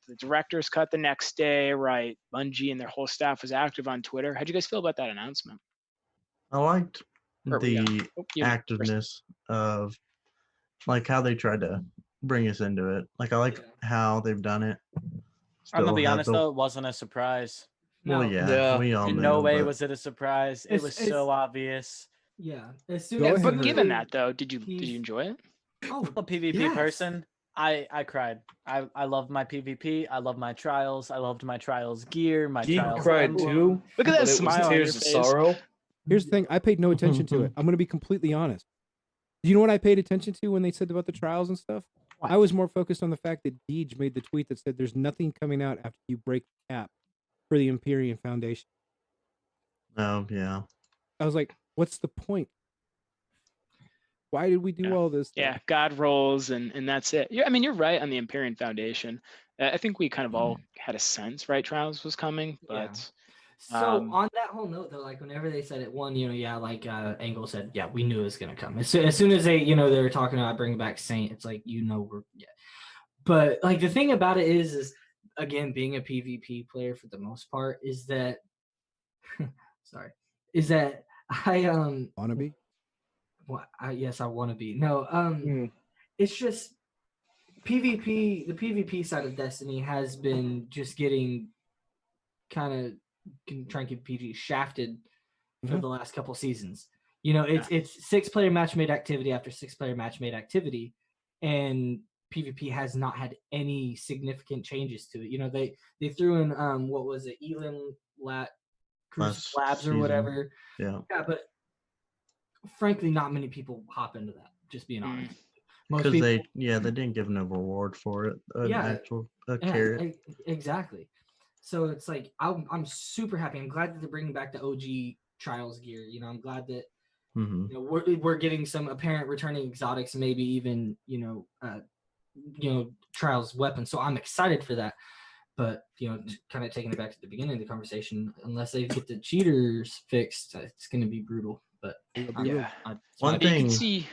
the director's cut the next day. Right, Bungie and their whole staff was active on Twitter. How'd you guys feel about that announcement? I liked Or we got- the oh, you first. activeness of like how they tried to bring us into it. Like I like Yeah. how they've done it. I'm gonna be have honest the- though, it wasn't a surprise. Well, No. yeah, Yeah. we all In knew, no way but was it a surprise. It It's- was it's- so obvious. Yeah. As soon Go as ahead, But Henry. given that though, did you He's- enjoy it? Oh, I'm a PvP yes. person. I cried. I love my PvP. I love my trials. I loved my trials gear. My Geek trials cried emblem. too. Look at but that it smile was on your tears of face. sorrow. Here's the thing. I paid no attention to it. I'm going to be completely honest. Do you know what I paid attention to when they said about the trials and stuff? What? I was more focused on the fact that Deej made the tweet that said there's nothing coming out after you break the cap for the Empyrean Foundation. Oh yeah. I was like, what's the point? Why did we do Yeah. all this? Yeah, God rolls and that's it. Yeah, I mean, you're right on the Empyrean Foundation. I think we kind of all had a sense, right? Trials was coming, Yeah. but So Um, on that whole note, though, like whenever they said it, like Angle said, yeah, we knew it was gonna come. As soon as they, they were talking about bringing back Saint, it's like we're But like the thing about it is again being a PvP player for the most part is that, sorry, is that I Wannabe? yes I want to be no Mm. it's just PvP. The PvP side of Destiny has been just getting kind of trying to keep PG shafted for Mhm. the last couple seasons. It's 6-player match made activity after 6-player match made activity, and PvP has not had any significant changes to it. They threw in what was it, Elim Last Labs or season. whatever. Yeah. Yeah, but frankly, not many people hop into that. Just being Mm. honest. Most Because people, they didn't give no reward for it. An Yeah. actual Yeah, carrot. exactly. So it's like I'm super happy. I'm glad that they're bringing back the OG Trials gear. I'm glad that Hmm. we're getting some apparent returning exotics, maybe even Trials weapons. So I'm excited for that. But kind of taking it back to the beginning of the conversation, unless they get the cheaters fixed, it's going to be brutal. But It'll be real. yeah. One You thing- can see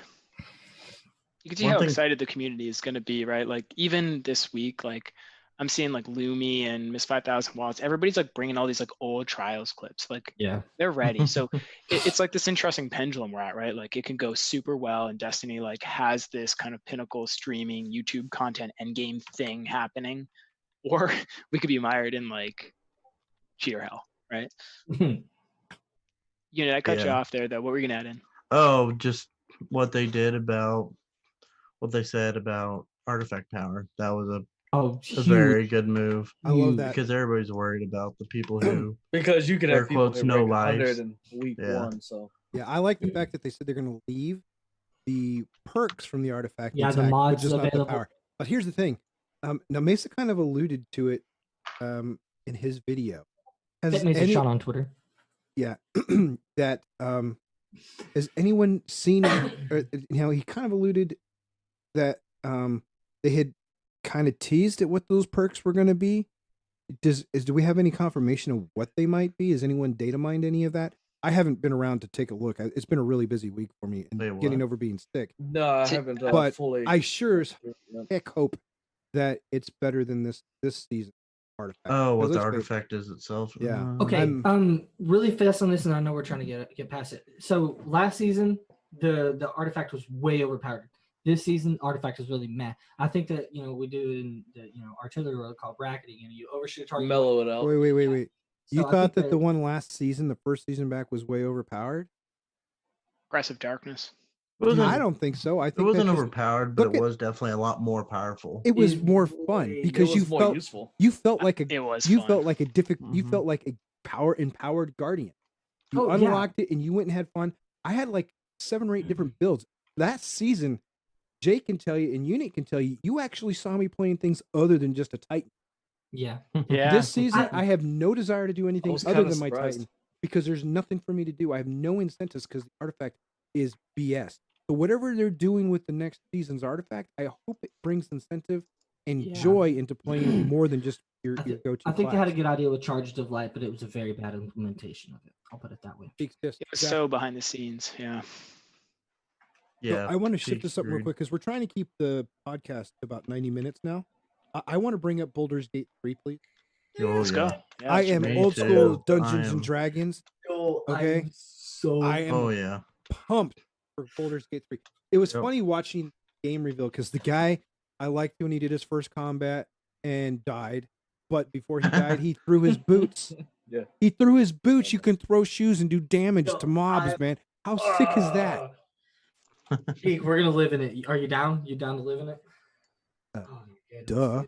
one how thing- excited the community is going to be, right? Like even this week, like I'm seeing like Lumi and Miss 5000 Watts. Everybody's like bringing all these like old trials clips. Like yeah, they're ready. So it's like this interesting pendulum we're at, right? Like it can go super well, and Destiny like has this kind of pinnacle streaming YouTube content endgame thing happening, or we could be mired in like cheater hell, right? I cut you Yeah. off there though. What were you gonna add in? Oh, just what they said about artifact power. That was a Oh, A huge. very good move. I love huge. that. Because everybody's worried about the people who Because you could Air have people quotes, that no rank 100 lives. in week Yeah. 1. So Yeah, I like the fact that they said they're going to leave the perks from the artifact Yeah, the intact, but mods just not the available. power. But here's the thing. Now Mesa kind of alluded to it in his video. Fit Mesa Sean on Twitter. Yeah, that has anyone seen? He kind of alluded that they had kind of teased at what those perks were going to be. Do we have any confirmation of what they might be? Has anyone data mined any of that? I haven't been around to take a look. It's been a really busy week for me and Wait, getting what? over being sick. no, I To- haven't But fully. I sure as Yeah. heck hope that it's better than this season artifact. Oh, what the let's face it, artifact is itself. Yeah. Okay, I'm- really fast on this, and I know we're trying to get past it. So last season, the artifact was way overpowered. This season, artifact is really meh. I think that we do it in the artillery road called bracketing. You overshoot a target. Mellow it out. Wait. You So I thought think that the one last season, the first season back, was way overpowered? Aggressive darkness. It wasn't, I don't think so. I it think wasn't that's just- overpowered, but look it at- was definitely a lot more powerful. It was It more was fun way- because it you was more felt useful. you felt like a It was you fun. felt like a you Mhm. felt like a empowered guardian. You Oh, yeah. unlocked it and you went and had fun. I had like 7 or 8 different builds last season. Jake can tell you and Unit can tell you. You actually saw me playing things other than just a Titan. Yeah. Yeah. This season, I have no desire to do anything was other kinda than my surprised. Titan because there's nothing for me to do. I have no incentives because the artifact is BS. So whatever they're doing with the next season's artifact, I hope it brings incentive and Yeah. joy into playing more than just your go-to. I think they had a class. good idea with Charged of Light, but it was a very bad implementation of it. I'll put it that way. Speaks just- It was exactly. so behind the scenes. Yeah. So Yeah. I want to shift Peaks, this up real agreed. quick because we're trying to keep the podcast to about 90 minutes now. I want to bring up Baldur's Gate 3, please. Oh, Let's yeah. go. Yeah, I let's am go. Me old too. school Dungeons I and am- Dragons. Oh, Okay. I'm so I am Oh, yeah. pumped for Baldur's Gate 3. It was Yep. funny watching game reveal because the guy I liked when he did his first combat and died, but before he died, he threw his boots. Yeah. He threw his boots. You can throw shoes and do damage Yo, to mobs, I- man. How sick is that? Hey, we're gonna live in it. Are you down? You down to live in it? Uh, Oh, my goodness, duh.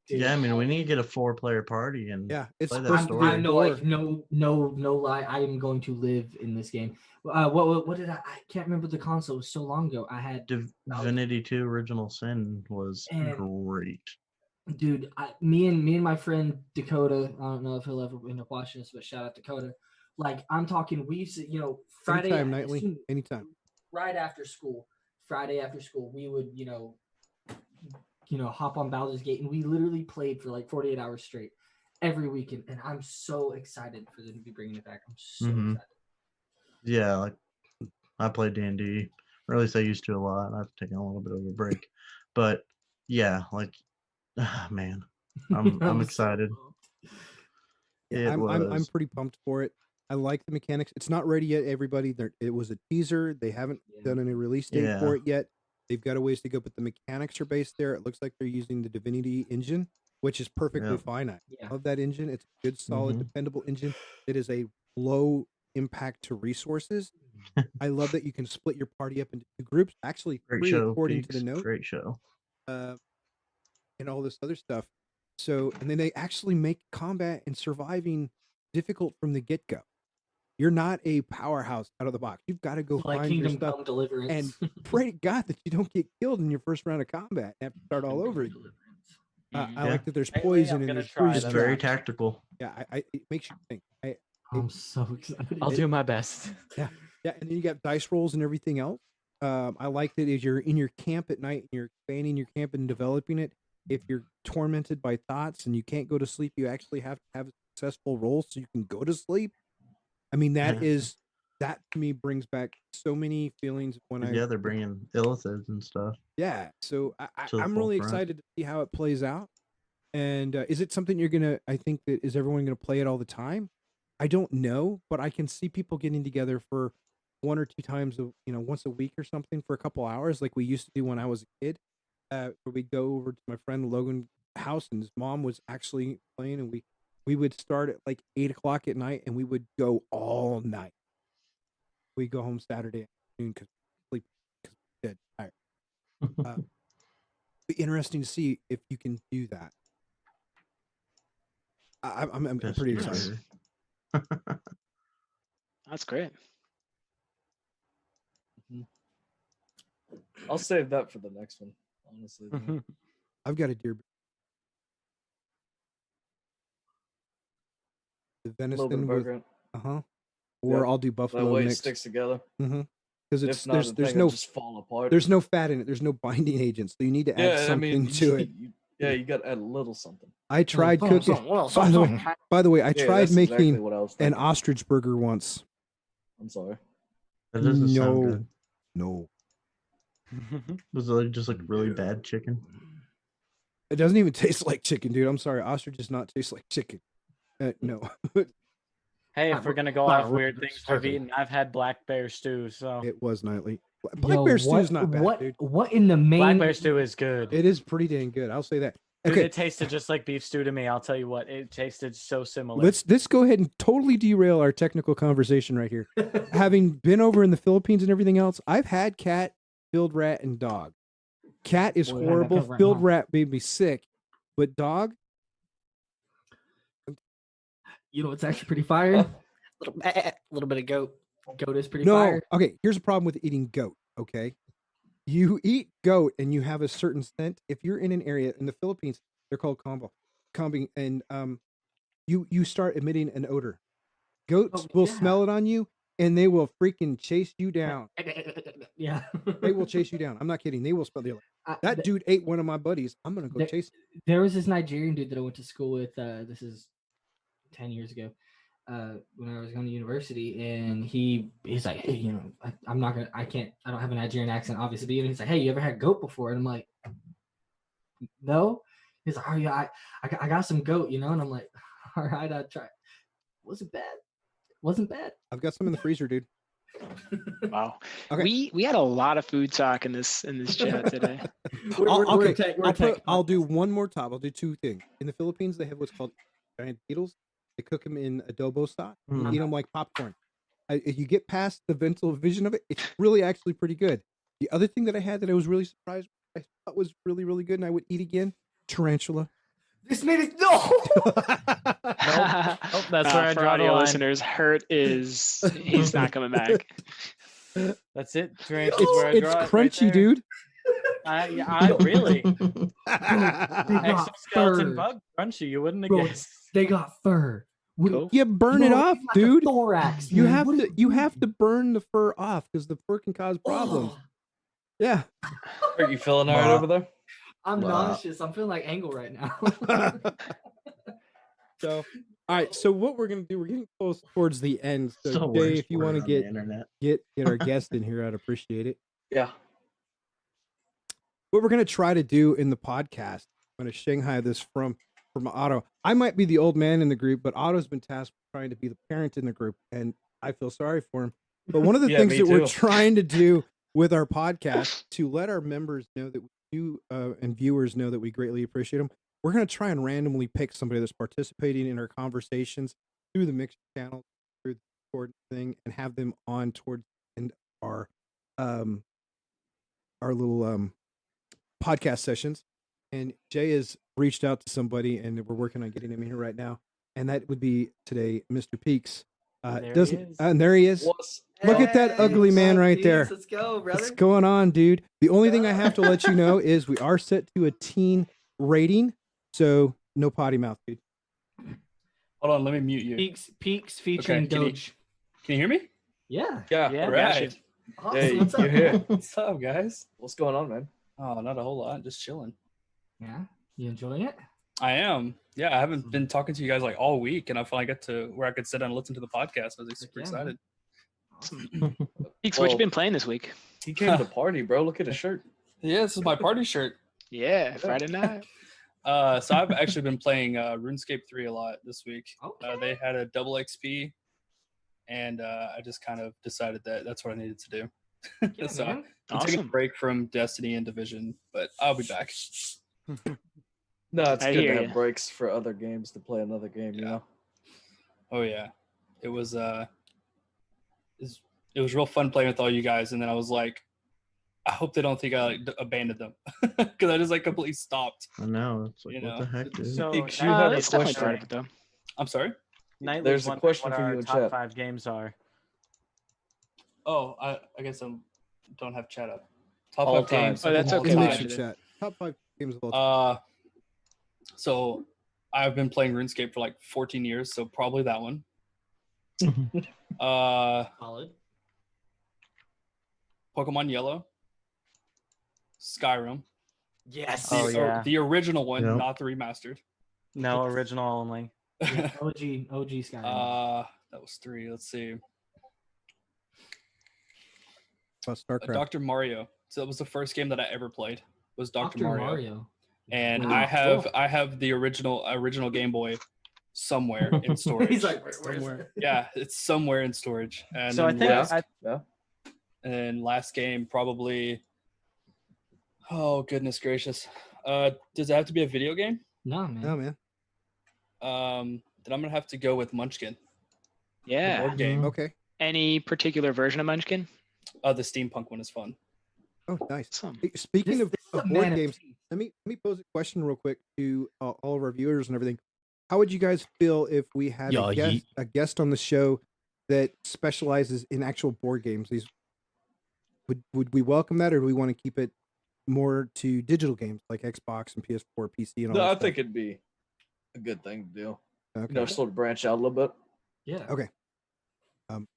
dude. Yeah, I mean, we need to get a 4-player party and Yeah, it's Play that supposed to be story. I a know, war. like no lie. I am going to live in this game. What did I can't remember the console. It was so long ago. I had Divinity 2 Original Sin was And- great. dude. Me and my friend Dakota. I don't know if he'll ever end up watching this, but shout out Dakota. Like I'm talking, we used to, Friday Anytime, as nightly, soon- anytime. right after school, Friday after school, we would, hop on Baldur's Gate, and we literally played for like 48 hours straight every weekend. And I'm so excited for them to be bringing it back. I'm so Mhm. excited. Yeah, like I play D&D, or at least I used to a lot. I've taken a little bit of a break, but yeah, like man, I'm so excited. pumped. Yeah, It I'm was. pretty pumped for it. I like the mechanics. It's not ready yet, everybody. It was a teaser. They haven't Yeah. done any release date Yeah. for it yet. They've got a ways to go, but the mechanics are based there. It looks like they're using the Divinity engine, which is perfectly Yeah. fine. I Yeah. love that engine. It's a good, solid, Mhm. dependable engine. It is a low impact to resources. I love that you can split your party up into 2 groups. Actually, Great 3 show, according to Peaks. the note. Great show. And all this other stuff. So, and then they actually make combat and surviving difficult from the get go. You're not a powerhouse out of the box. You've got to go Like find your Kingdom stuff Come Deliverance. and pray to God that you don't get killed in your first round of combat and have to start all over again. I Yeah. like that there's Lately, poison I'm and gonna there's try freeze It's them very out. tactical. Yeah, it makes you think. I'm so excited. I'll do my best. Yeah, and then you got dice rolls and everything else. I like that as you're in your camp at night and you're expanding your camp and developing it. If you're tormented by thoughts and you can't go to sleep, you actually have to have a successful roll so you can go to sleep. I mean, that to me brings back so many feelings when Yeah, they're bringing illithids and stuff. Yeah, so To the I'm really forefront. excited to see how it plays out. And is it something you're gonna? I think that is everyone gonna play it all the time? I don't know, but I can see people getting together for 1 or 2 times, once a week or something for a couple hours, like we used to do when I was a kid. Where we'd go over to my friend Logan's house, and his mom was actually playing, and we would start at like 8 o'clock at night, and we would go all night. We'd go home Saturday afternoon because sleep because dead tired. Be interesting to see if you can do that. I'm Best pretty year excited. ever. That's great. I'll save that for the next one. Honestly, though. I've got a deer. The A little bit venison of with burger. or Yep. I'll do That buffalo way it mix sticks together. because it's If not, the there's thing will no just fall apart. there's no fat in it. There's no binding agent, so you need to add Yeah, I something mean, to it. you got to add a little something. I tried cooking. By the way, I Yeah, tried that's making exactly what I was an thinking. ostrich burger once. I'm sorry. That doesn't sound No, good. no, Was it like just like really bad chicken? it doesn't even taste like chicken, dude. I'm sorry, ostrich does not taste like chicken. No. Hey, if we're gonna go Not off really, weird things it's we've turkey. eaten, I've had black bear stew. So It was nightly. Black bear stew is not bad, dude. What in the main? black bear stew is good. It is pretty dang good. I'll say that. Dude, Okay, it tasted just like beef stew to me. I'll tell you what, it tasted so similar. let's go ahead and totally derail our technical conversation right here. Having been over in the Philippines and everything else, I've had cat, field rat, and dog. Cat is Boy, I got horrible. field rat, Field huh? rat made me sick, but dog, You know what's actually pretty fire? Little bit of goat. Goat is pretty no. fire. Okay, here's a problem with eating goat. Okay, you eat goat and you have a certain scent. If you're in an area in the Philippines, they're called combing, and you start emitting an odor. Goats will yeah. smell it on you, and they will freaking chase you down. Yeah. They will chase you down. I'm not kidding. They will smell. They're like, that dude ate one of my buddies. I'm gonna go chase him. There was this Nigerian dude that I went to school with. This is 10 years ago. When I was going to university, and he's like, hey, you know, I don't have a Nigerian accent, obviously, but he's like, hey, you ever had goat before? And I'm like, no. He's like, oh yeah, I got some goat, you know, and I'm like, all right, I'll try. Wasn't bad. I've got some in the freezer, dude. Wow. Okay. We had a lot of food talk in this chat today. I'll do one more top. I'll do two things. In the Philippines, they have what's called giant beetles. They cook them in adobo stock. You eat them like popcorn. If you get past the mental vision of it, it's really actually pretty good. The other thing that I had that I was really surprised, I thought was really, really good, and I would eat again, tarantula. This made it no. Oh, that's where I for draw the audio line. listeners, Hurt is he's not coming back. That's it. Tarantula's where I It's draw it crunchy, right there. dude. I really got exoskeleton fur. bug crunchy. You wouldn't have Bro, guessed. they got fur. Cool. You burn it Bro, off, it's like a dude. thorax, You man. have What to is- you have to burn the fur off because the fur can cause problems. Yeah. Are you feeling all right over there? I'm Wow. nauseous. I'm feeling like Angle right now. So, all right. So what we're gonna do? We're getting close towards the end. It's So, the Jay, worst if you word want to on the get internet. our guest in here, I'd appreciate it. Yeah. What we're gonna try to do in the podcast, I'm gonna Shanghai this from Otto. I might be the old man in the group, but Otto's been tasked with trying to be the parent in the group, and I feel sorry for him. But one of the Yeah, things me that we're too. trying to do with our podcast to let our members know that we do and viewers know that we greatly appreciate them, we're going to try and randomly pick somebody that's participating in our conversations through the mixed channel, through the Discord thing, and have them on towards the end of our little podcast sessions. And Jay has reached out to somebody, and we're working on getting him in here right now. And that would be today, Mr. Peaks. There he Doesn't is. and there he is. What's Look at that ugly man right there. Let's go, brother. What's going on, dude? The only thing I have to let you know is we are set to a teen rating, so no potty mouth, dude. Hold on, let me mute you. Peaks featuring Okay, can you- Doge. Can you hear me? Yeah. Yeah. Yeah. All Right. right. Awesome. Hey, What's up? you're here. What's up, guys? What's going on, man? Oh, not a whole lot. Just chilling. Yeah. You enjoying it? I am. Yeah, I haven't been talking to you guys like all week, and I finally got to where I could sit down and listen to the podcast. I was like, super Yeah, man. excited. Peaks, what you Well- been playing this week? He came to party, bro. Look at his shirt. Yeah, this is my party shirt. Yeah, Friday night. So I've actually been playing RuneScape 3 a lot this week. Okay. They had a double XP, and I just kind of decided that that's what I needed to do. Yeah, So man. I'm taking a Awesome. break from Destiny and Division, but I'll be back. No, it's I good hear to ya. have breaks for other games to play another game, you know? Oh yeah, it was real fun playing with all you guys, and then I was like, I hope they don't think I like abandoned them because I just like completely stopped. I know. It's like, You what know, the heck, dude? So Ix, you have a It's definitely question. part of it, though. I'm sorry. Nightly's There's a wondering question what for you our in top chat. 5 games are. Oh, I guess I don't have chat up. Top All 5 games. time. Oh, that's of all okay. In the we time. got you extra there. chat. Top 5 games of all time. So I've been playing RuneScape for like 14 years, so probably that one. Solid. Pokemon Yellow, Skyrim. Yes. Oh, yeah. The original one, Yep. not the remastered. No, original only. Yeah, OG Skyrim. That was 3. Let's see. About StarCraft. Dr. Mario. So that was the first game that I ever played. Was Dr. Mario. And Wow, I have the original Game Boy somewhere in storage. He's like, where's Somewhere. it? Yeah, it's somewhere in storage. And So I then think last, Yeah. and then last game probably. Oh goodness gracious! Does it have to be a video game? No, man. Oh, man. Then I'm gonna have to go with Munchkin. The Yeah. board game. Okay. Any particular version of Munchkin? The steampunk one is fun. Oh, nice. Awesome. Hey, speaking This of is a board man of games, peace. let me pose a question real quick to all of our viewers and everything. How would you guys feel if we had Yeah, a guest on the show that specializes in actual board games? Would we welcome that, or do we want to keep it more to digital games like Xbox and PS4, PC, and all No, that I stuff? think it'd be a good thing to do. Okay. You know, sort of branch out a little bit. Yeah. Okay.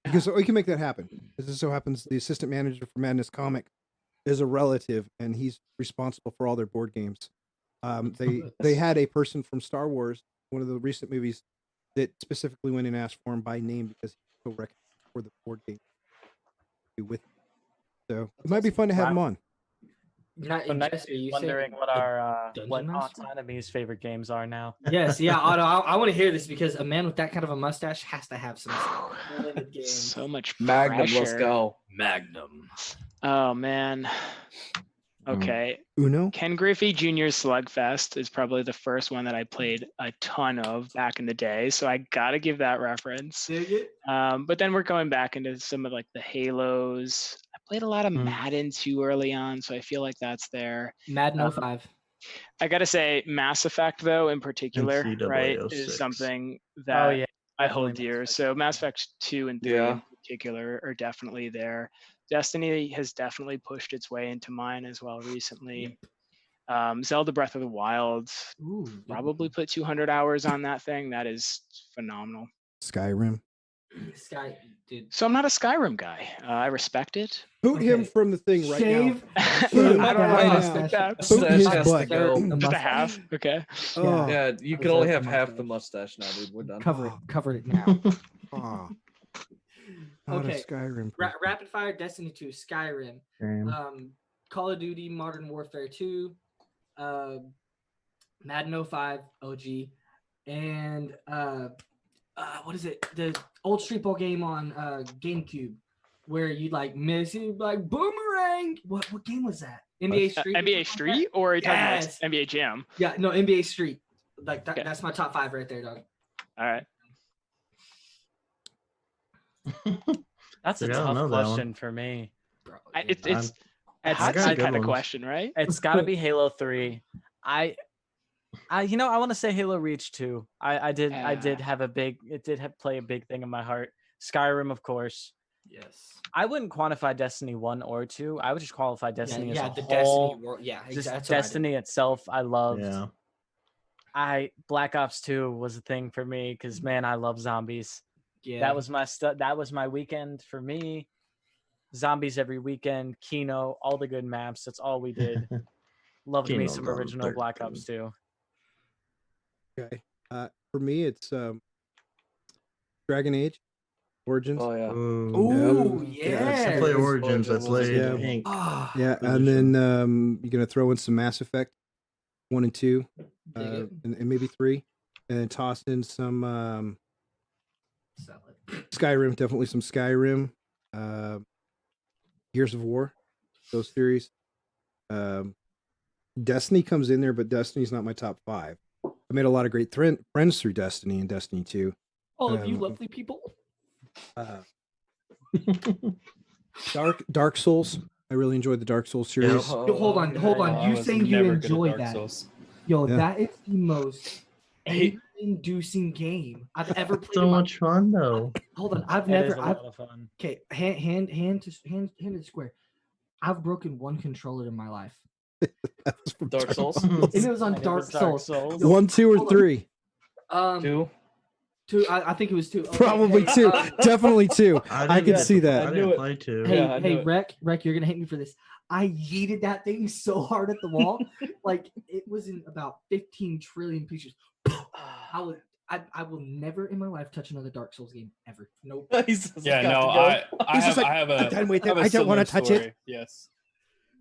Because we can make that happen. This just so happens the assistant manager for Madness Comic is a relative, and he's responsible for all their board games. They had a person from Star Wars, one of the recent movies, that specifically went and asked for him by name because he's so recognized for the board game with. So it might be fun to have him on. Not So Jesse, Nightly's you wondering said what the our Dungeon what Master? Autonomy's favorite games are now. Yes, yeah, Otto. I want to hear this because a man with that kind of a mustache has to have some limited games. So much Magnum, let's pressure. go. Magnum. Oh man. Okay. Uno. Ken Griffey Jr.'s Slugfest is probably the first one that I played a ton of back in the day, so I gotta give that reference. Dig it? But then we're going back into some of like the Halos. I played a lot of Madden too early on, so I feel like that's there. Madden 05. I gotta say, Mass Effect though, in particular, NCAA right, 06. is something that Oh yeah, I definitely hold Mass dear. Effect. So Mass Effect 2 and 3 Yeah. in particular are definitely there. Destiny has definitely pushed its way into mine as well recently. Zelda Breath of the Wild, Ooh, good probably put 200 hours on that thing. That is phenomenal. Skyrim. one. Sky, dude. So I'm not a Skyrim guy. I respect it. Boot him Okay. from the thing right Shave. now. Shave I don't that right know. now. mustache. Boot Mustache his has to butt. go. The Just a mustache. half. Okay. Oh, Yeah, you can Reserve only the have half the mustache. mustache now, dude. We're done. Cover it. Cover it now. oh. Not Okay. a Skyrim. Rapid Fire, Destiny 2, Skyrim, Game. Call of Duty, Modern Warfare 2, Madden 05, OG, and what is it? The old Street Ball game on GameCube, where you like miss, you like boomerang. What game was that? NBA Street. or NBA something like Street, that? or are you talking Yes. about NBA Jam? Yeah, no, NBA Street. Like that, Okay. that's my top 5 right there, dog. All right. That's a Yeah, I don't tough know that one. question for me. Bro, It's It's hot got seat good kind of ones. question, right? it's got to be Halo 3. I I want to say Halo Reach 2. I did have a big play a big thing in my heart. Skyrim, of course. yes. I wouldn't quantify Destiny 1 or 2. I would just qualify Destiny yeah, as the a whole. Destiny world. Yeah, Just exactly. That's what I did. Destiny itself, I loved. Yeah. Black Ops 2 was a thing for me because man, I love zombies. Yeah, That was my weekend for me. Zombies every weekend, Kino, all the good maps. That's all we did. Loved me Kino's some on original Black 13. Ops 2. Okay. For me, it's Dragon Age Origins. Oh yeah. Ooh, yeah. I play yeah. Origins. I Origins was played Yeah. Ink. Ah, Yeah, and then you're gonna throw in some Mass Effect 1 and 2, dig it. and maybe 3, and then toss in some Solid. Skyrim. Definitely some Skyrim. Gears of War, those series. Destiny comes in there, but Destiny's not my top 5. I made a lot of great friends through Destiny and Destiny 2. All of you Um, lovely people. Dark Souls. I really enjoyed the Dark Souls Yep. series. Yo, hold on. I You was saying you never good at enjoy Dark that? Souls. Yo, Yeah. that is the most Hey. anger-inducing game I've ever played. So in my much fun though. Hold on, It is a lot of fun. okay. Hand to square. I've broken one controller in my life, That was from Dark Souls. and it was on And it Dark was Dark Souls. Souls. Yo, 1, 2, or hold on. 3. Two. Two. I think it was two. Okay, Probably hey, 2. Definitely 2. I didn't can get see to- that. I I knew didn't it. play 2. Hey, Yeah, I knew it. Rec, you're gonna hate me for this. I yeeted that thing so hard at the wall, like it was in about 15 trillion pieces. I will never in my life touch another Dark Souls game ever. Nope. He's just Yeah, got no, to go. I He's have just like, I have a I'm done with I have it. a I don't want to similar touch it. story, yes,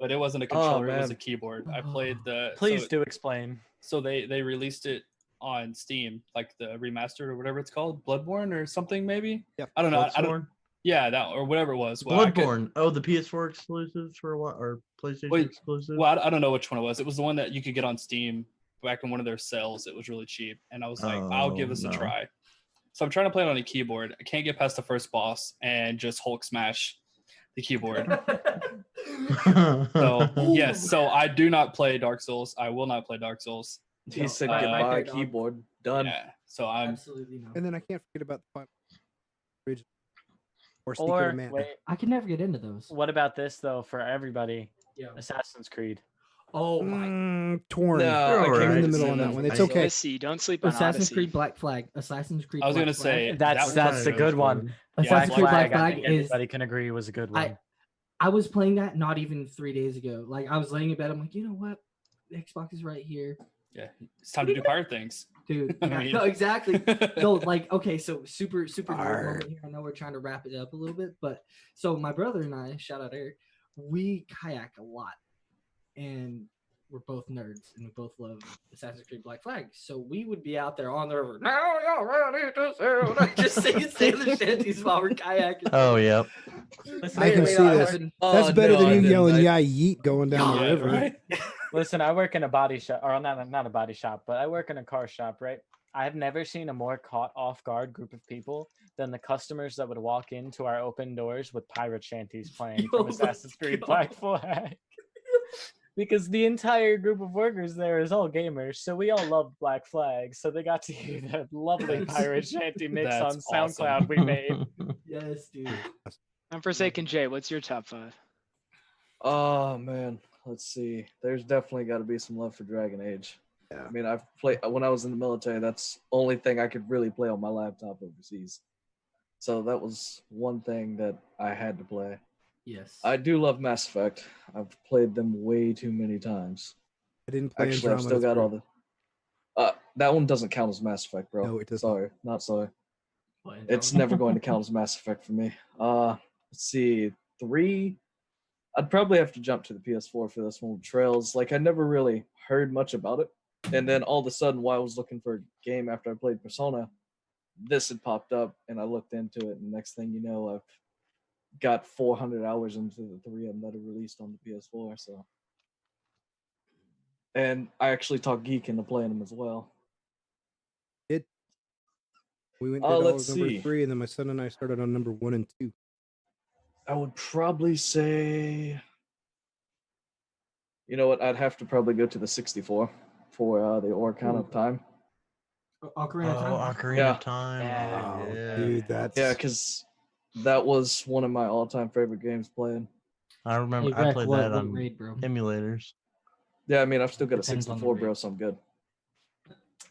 but it wasn't a Oh, controller; it was a man. keyboard. I played the. Please so, do explain. So they released it on Steam, like the remastered or whatever it's called, Bloodborne or something maybe. Yep. I don't know. I don't. Bloodborne? Yeah, that or whatever it was. Well, I could- Bloodborne. Oh, the PS4 exclusives for what? Or PlayStation Wait, exclusive? Well, I don't know which one it was. It was the one that you could get on Steam back in one of their sales. It was really cheap, and I was like, I'll give Oh, this a no. try. So I'm trying to play it on a keyboard. I can't get past the first boss and just Hulk smash the keyboard. So yes, so I do not play Dark Souls. I will not play Dark Souls. He said right goodbye there, dog. keyboard. Done. Yeah. So I'm Absolutely no. And then I can't forget about the Final Bridge or Secret Or of Mana. wait, I can never get into those. what about this though for everybody? Yeah. Assassin's Creed. Oh my. Torn. No, I I'm can't in the see middle on that. that one. It's I- okay. Odyssey, don't sleep on Assassin's Odyssey. Creed Black Flag. Assassin's Creed. I was Black gonna Flag. say That's that the good one. Yeah, Assassin's Creed Black I Flag think is. everybody can agree was a good one. I was playing that not even 3 days ago. Like I was laying in bed. I'm like, you know what? The Xbox is right here, Yeah, it's time to do pirate things. dude. I Yeah, mean- no, exactly. No, like okay, so super nerd Arr. moment here. I know we're trying to wrap it up a little bit, but so my brother and I, shout out Eric, we kayak a lot, and we're both nerds, and we both love Assassin's Creed Black Flag. So we would be out there on the river. Now you're ready to sail. Just singing the shanties while we're kayaking. Oh, yep. Listen, I can May see not this. happen. That's Oh, better no, than I you didn't. yelling I- "Yeah, yeet" going down the Yeah, river. right? Listen, I work in a body shop, or not a body shop, but I work in a car shop, right? I've never seen a more caught off guard group of people than the customers that would walk into our open doors with pirate shanties playing Oh from my Assassin's Creed God. Black Flag. Because the entire group of workers there is all gamers, so we all love Black Flag. So they got to hear that lovely pirate shanty mix on That's awesome. SoundCloud we made. Yes, dude. And Forsaken Jay, what's your top 5? Oh man, let's see. There's definitely got to be some love for Dragon Age. Yeah. I mean, I've played when I was in the military. That's the only thing I could really play on my laptop overseas. So that was one thing that I had to play. Yes. I do love Mass Effect. I've played them way too many times. I didn't play Actually, I've still Andromeda got all 3. the. That one doesn't count as Mass Effect, bro. No, it does not. Sorry, not sorry. What, It's Andromeda? never going to count as Mass Effect for me. Let's see, 3. I'd probably have to jump to the PS4 for this one. Trails, like I never really heard much about it, and then all of a sudden, while I was looking for a game after I played Persona, this had popped up, and I looked into it, and next thing you know, I've got 400 hours into the 3 of them that are released on the PS4. So, and I actually talked Geek into playing them as well. We went Oh, did all let's of number see. 3, and then my son and I started on number 1 and 2. I would probably say, you know what? I'd have to probably go to the 64 for the Ocarina of Time. Ocarina of Time. Ocarina Yeah. of Time. Yeah. Oh, yeah. Dude, that's Yeah, because that was one of my all-time favorite games playing. I remember Hey, I Rec, played what that on raid, bro? emulators. Yeah, I mean, I've still got a Depends on the 64, bro, rig. so I'm good.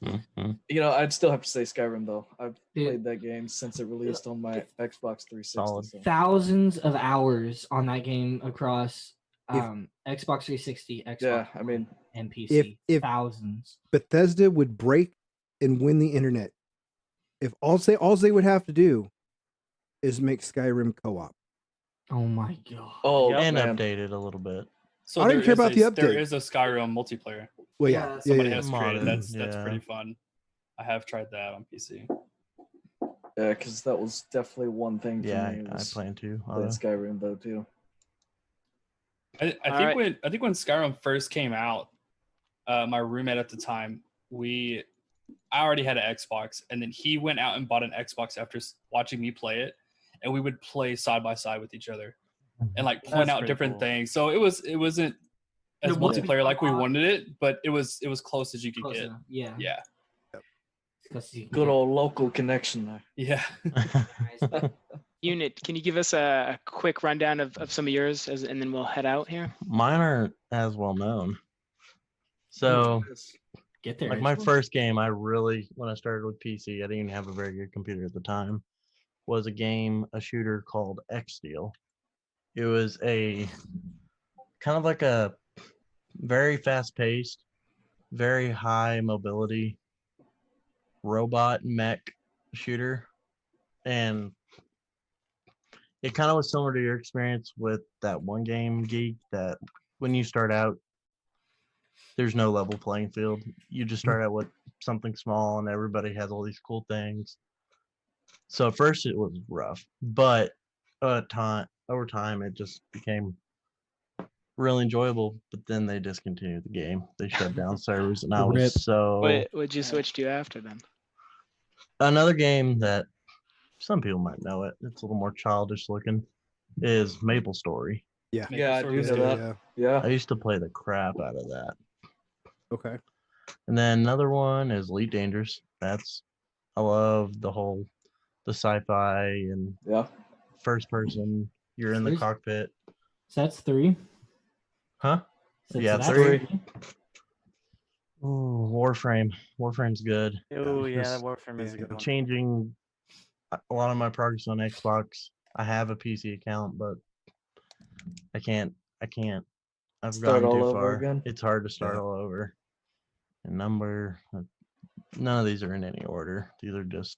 Mhm. You know, I'd still have to say Skyrim, though. I've Dude. played that game since it released on my Xbox 360. Solid. So. Thousands of hours on that game across If- Xbox 360, Xbox Yeah, I mean, and PC. if- Thousands. Bethesda would break and win the internet if all they would have to do is make Skyrim co-op. Oh my god. oh, Yep. And man. update it a little bit. So I don't there even care is about the a- There update. is a Skyrim multiplayer. Well, Yeah, yeah, Somebody yeah. has created. Modded, That's yeah. pretty fun. I have tried that on PC. Yeah, because that was definitely one thing for Yeah, me. I was plan to. playing Skyrim, though, too. I All think right. when Skyrim first came out, my roommate at the time, I already had an Xbox, and then he went out and bought an Xbox after watching me play it, and we would play side by side with each other. and like That's point out pretty different cool. things. So it wasn't as It wasn't multiplayer like we a lot. wanted it, but it was close as you could Close get. enough. Yeah. Yeah. Because you can Good get- old local connection there. Yeah. Unit, can you give us a quick rundown of some of yours, and then we'll head out here? Mine aren't as well known. So, get there. like my first game, when I started with PC, I didn't even have a very good computer at the time, was a shooter called X Steel. It was a kind of like a very fast paced, very high mobility robot mech shooter. And it kind of was similar to your experience with that one game, Geek, that when you start out, there's no level playing field. You just start out with something small and everybody has all these cool things. So at first it was rough, but over time it just became really enjoyable. But then they discontinued the game. They shut down servers, and I Rip. was so What'd you switch to after then? another game that some people might know it. It's a little more childish looking. Is Maple Story. Yeah. Yeah, I do Story know is that. Yeah. I Yeah. used to play the crap out of that. Okay. And then another one is Elite Dangerous. I love the sci-fi and Yeah. first person. You're in the First- cockpit. So that's 3. Huh? So Yeah, that's 3. 3. Ooh, Warframe. Warframe's good. Oh yeah, Just Warframe is a good one. changing a lot of my progress on Xbox. I have a PC account, but I can't. I've Start gone all too over far. again? It's hard to start Yeah. all over. And none of these are in any order. These are just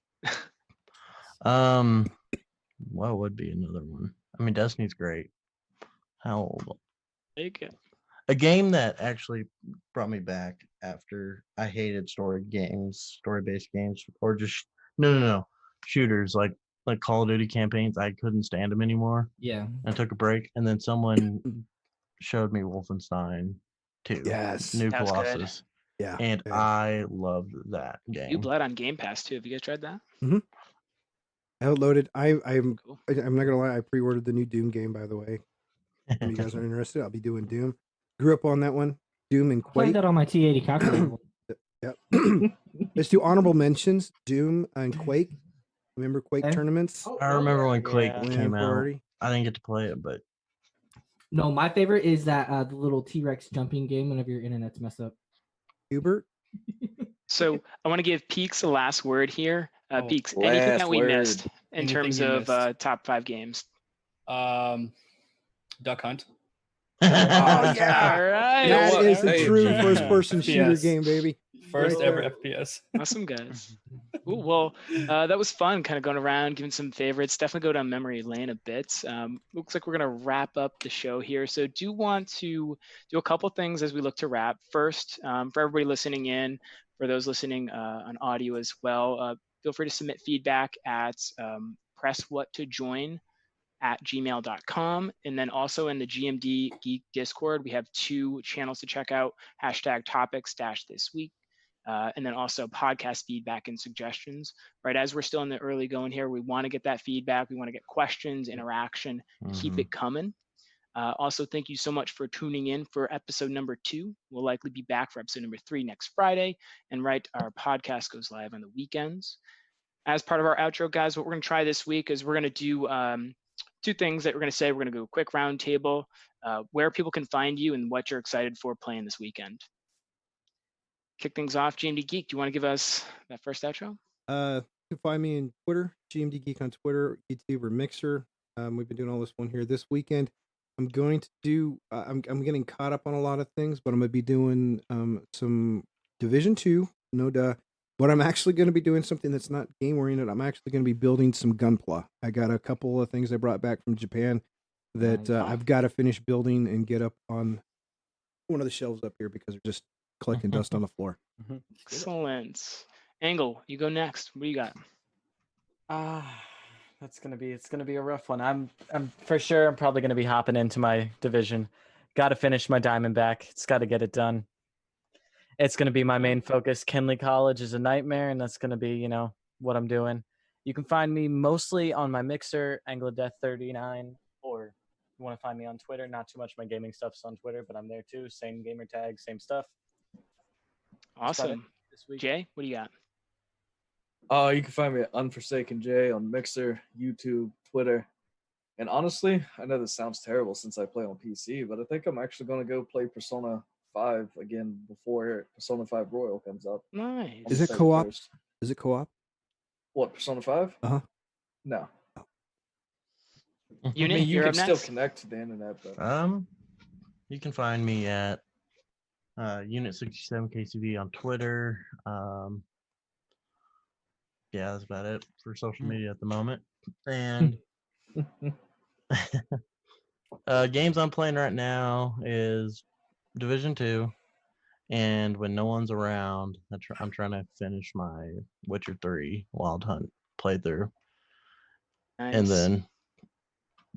what would be another one? I mean, Destiny's great. How old? Take it. A game that actually brought me back after I hated story-based games, or just no shooters like Call of Duty campaigns. I couldn't stand them anymore. Yeah. I took a break, and then someone showed me Wolfenstein 2, Yes. New That was good. Colossus, Yeah. and yeah. I loved that New game. Blood on Game Pass too. Have you guys tried that? I loaded. I'm Cool. I'm not gonna lie. I pre-ordered the new Doom game. By the way, if you guys are interested, I'll be doing Doom. Grew up on that one. Doom and Played Quake. that on my T80 calculator. Yep. Let's do honorable mentions. Doom and Quake. Remember Quake Okay. tournaments? I remember when Quake Yeah. came LAN out. party. I didn't get to play it, but No, my favorite is that the little T-Rex jumping game whenever your internet's messed up. Hubert. So I want to give Peaks the last word here. Oh, Peaks, anything last that we word. missed in Anything terms you of missed. top 5 games? Duck Hunt. Oh yeah. All right. You know That what? is a Hey, true yeah. first-person shooter Yes. game, baby. First Right ever there. FPS. Awesome, guys. Ooh, well, that was fun, kind of going around, giving some favorites. Definitely go down memory lane a bit. Looks like we're going to wrap up the show here. So do want to do a couple things as we look to wrap. First, for everybody listening in, for those listening on audio as well, feel free to submit feedback at presswhattojoin@gmail.com. And then also in the GMD Geek Discord, we have 2 channels to check out, #topics-this week. And then also podcast feedback and suggestions, right? As we're still in the early going here, we want to get that feedback. We want to get questions, interaction, keep it coming. Also, thank you so much for tuning in for episode number 2. We'll likely be back for episode number 3 next Friday. And right, our podcast goes live on the weekends. As part of our outro, guys, what we're going to try this week is we're going to do 2 things that we're going to say. We're going to go a quick round table, where people can find you and what you're excited for playing this weekend. Kick things off, GMD Geek. Do you want to give us that first outro? You can find me in Twitter, GMD Geek on Twitter, YouTube, or Mixer. We've been doing all this one here this weekend. I'm going to do. I'm getting caught up on a lot of things, but I'm going to be doing some Division 2. No duh. But I'm actually going to be doing something that's not game oriented. I'm actually going to be building some Gunpla. I got a couple of things I brought back from Japan that Nice. I've got to finish building and get up on one of the shelves up here because they're just collecting dust on the floor. Excellent. Angle, you go next. What do you got? It's gonna be a rough one. I'm for sure I'm probably gonna be hopping into my division. Got to finish my Diamondback. It's got to get it done. It's gonna be my main focus. Kenley College is a nightmare, and that's gonna be what I'm doing. You can find me mostly on my Mixer, Anglodeath39, or you want to find me on Twitter. Not too much of my gaming stuff's on Twitter, but I'm there too. Same gamer tag, same stuff. That's about it Awesome. this week. Jay, what do you got? You can find me at Unforsaken J on Mixer, YouTube, Twitter. And honestly, I know this sounds terrible since I play on PC, but I think I'm actually going to go play Persona 5 again before Persona 5 Royal comes out. Nice. Is it on the co-op? 31st. Is it co-op? What, Persona 5? Uh-huh. No. I Unit, mean, you you're can up still next. connect to the internet, but You can find me at Unit 67 KCV on Twitter. Yeah, that's about it for social media at the moment. And games I'm playing right now is Division 2, and when no one's around, I'm trying to finish my Witcher 3 Wild Hunt playthrough. Nice. And then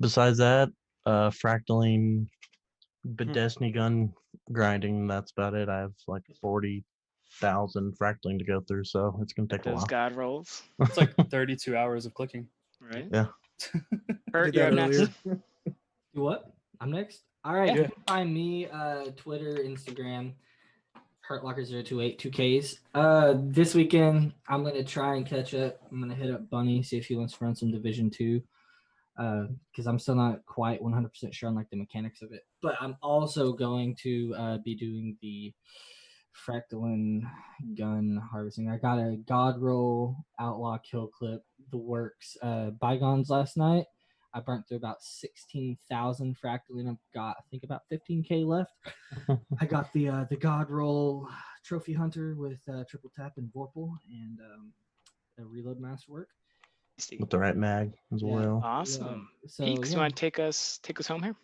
besides that, fractaling, Destiny gun grinding, that's about it. I have like 40,000 fractaling to go through, so it's gonna take a Those while. god rolls, It's like 32 hours of clicking. right? Yeah. Kurt, Did you're that up earlier. next. Do what? I'm next. All right, Yeah. you can find me Twitter, Instagram, HurtLocker028, 2Ks. This weekend I'm gonna try and catch up. I'm gonna hit up Bunny, see if he wants to run some Division 2. Because I'm still not quite 100% sure on like the mechanics of it. But I'm also going to be doing the fractaling gun harvesting. I got a God Roll Outlaw Kill Clip, the works. Bygones last night. I burnt through about 16,000 fractaling. I've got I think about 15k left. I got the God Roll Trophy Hunter with triple tap and Vorpal and a reload masterwork. With the right mag as Yeah. well. Awesome. So Peaks, yeah. you want to take us home here?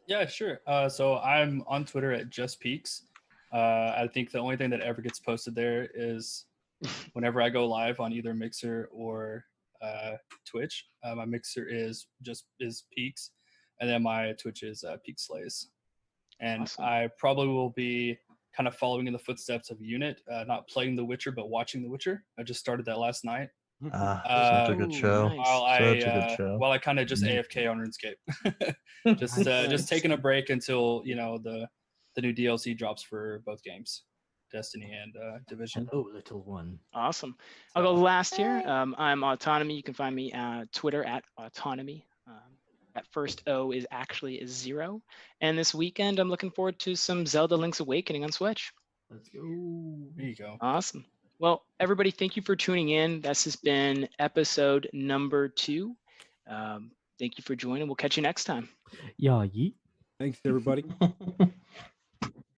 Yeah, sure. So I'm on Twitter at Just Peaks. I think the only thing that ever gets posted there is whenever I go live on either Mixer or Twitch. My Mixer is Peaks, and then my Twitch is Peak Slays. And Awesome. I probably will be kind of following in the footsteps of Unit, not playing The Witcher, but watching The Witcher. I just started that last night. Such a good Ooh, show. nice. Such a good show. While I kind of just AFK on RuneScape, just taking a break until the new DLC drops for both games, Destiny and Division. Oh, little one. Awesome. I'll go last here. I'm Autonomy. You can find me at Twitter at Autonomy. That first O is actually a 0. And this weekend, I'm looking forward to some Zelda Link's Awakening on Switch. Let's go. There you go. Awesome. Well, everybody, thank you for tuning in. This has been episode number 2. Thank you for joining. We'll catch you next time. Yeah, yeet. Thanks, everybody.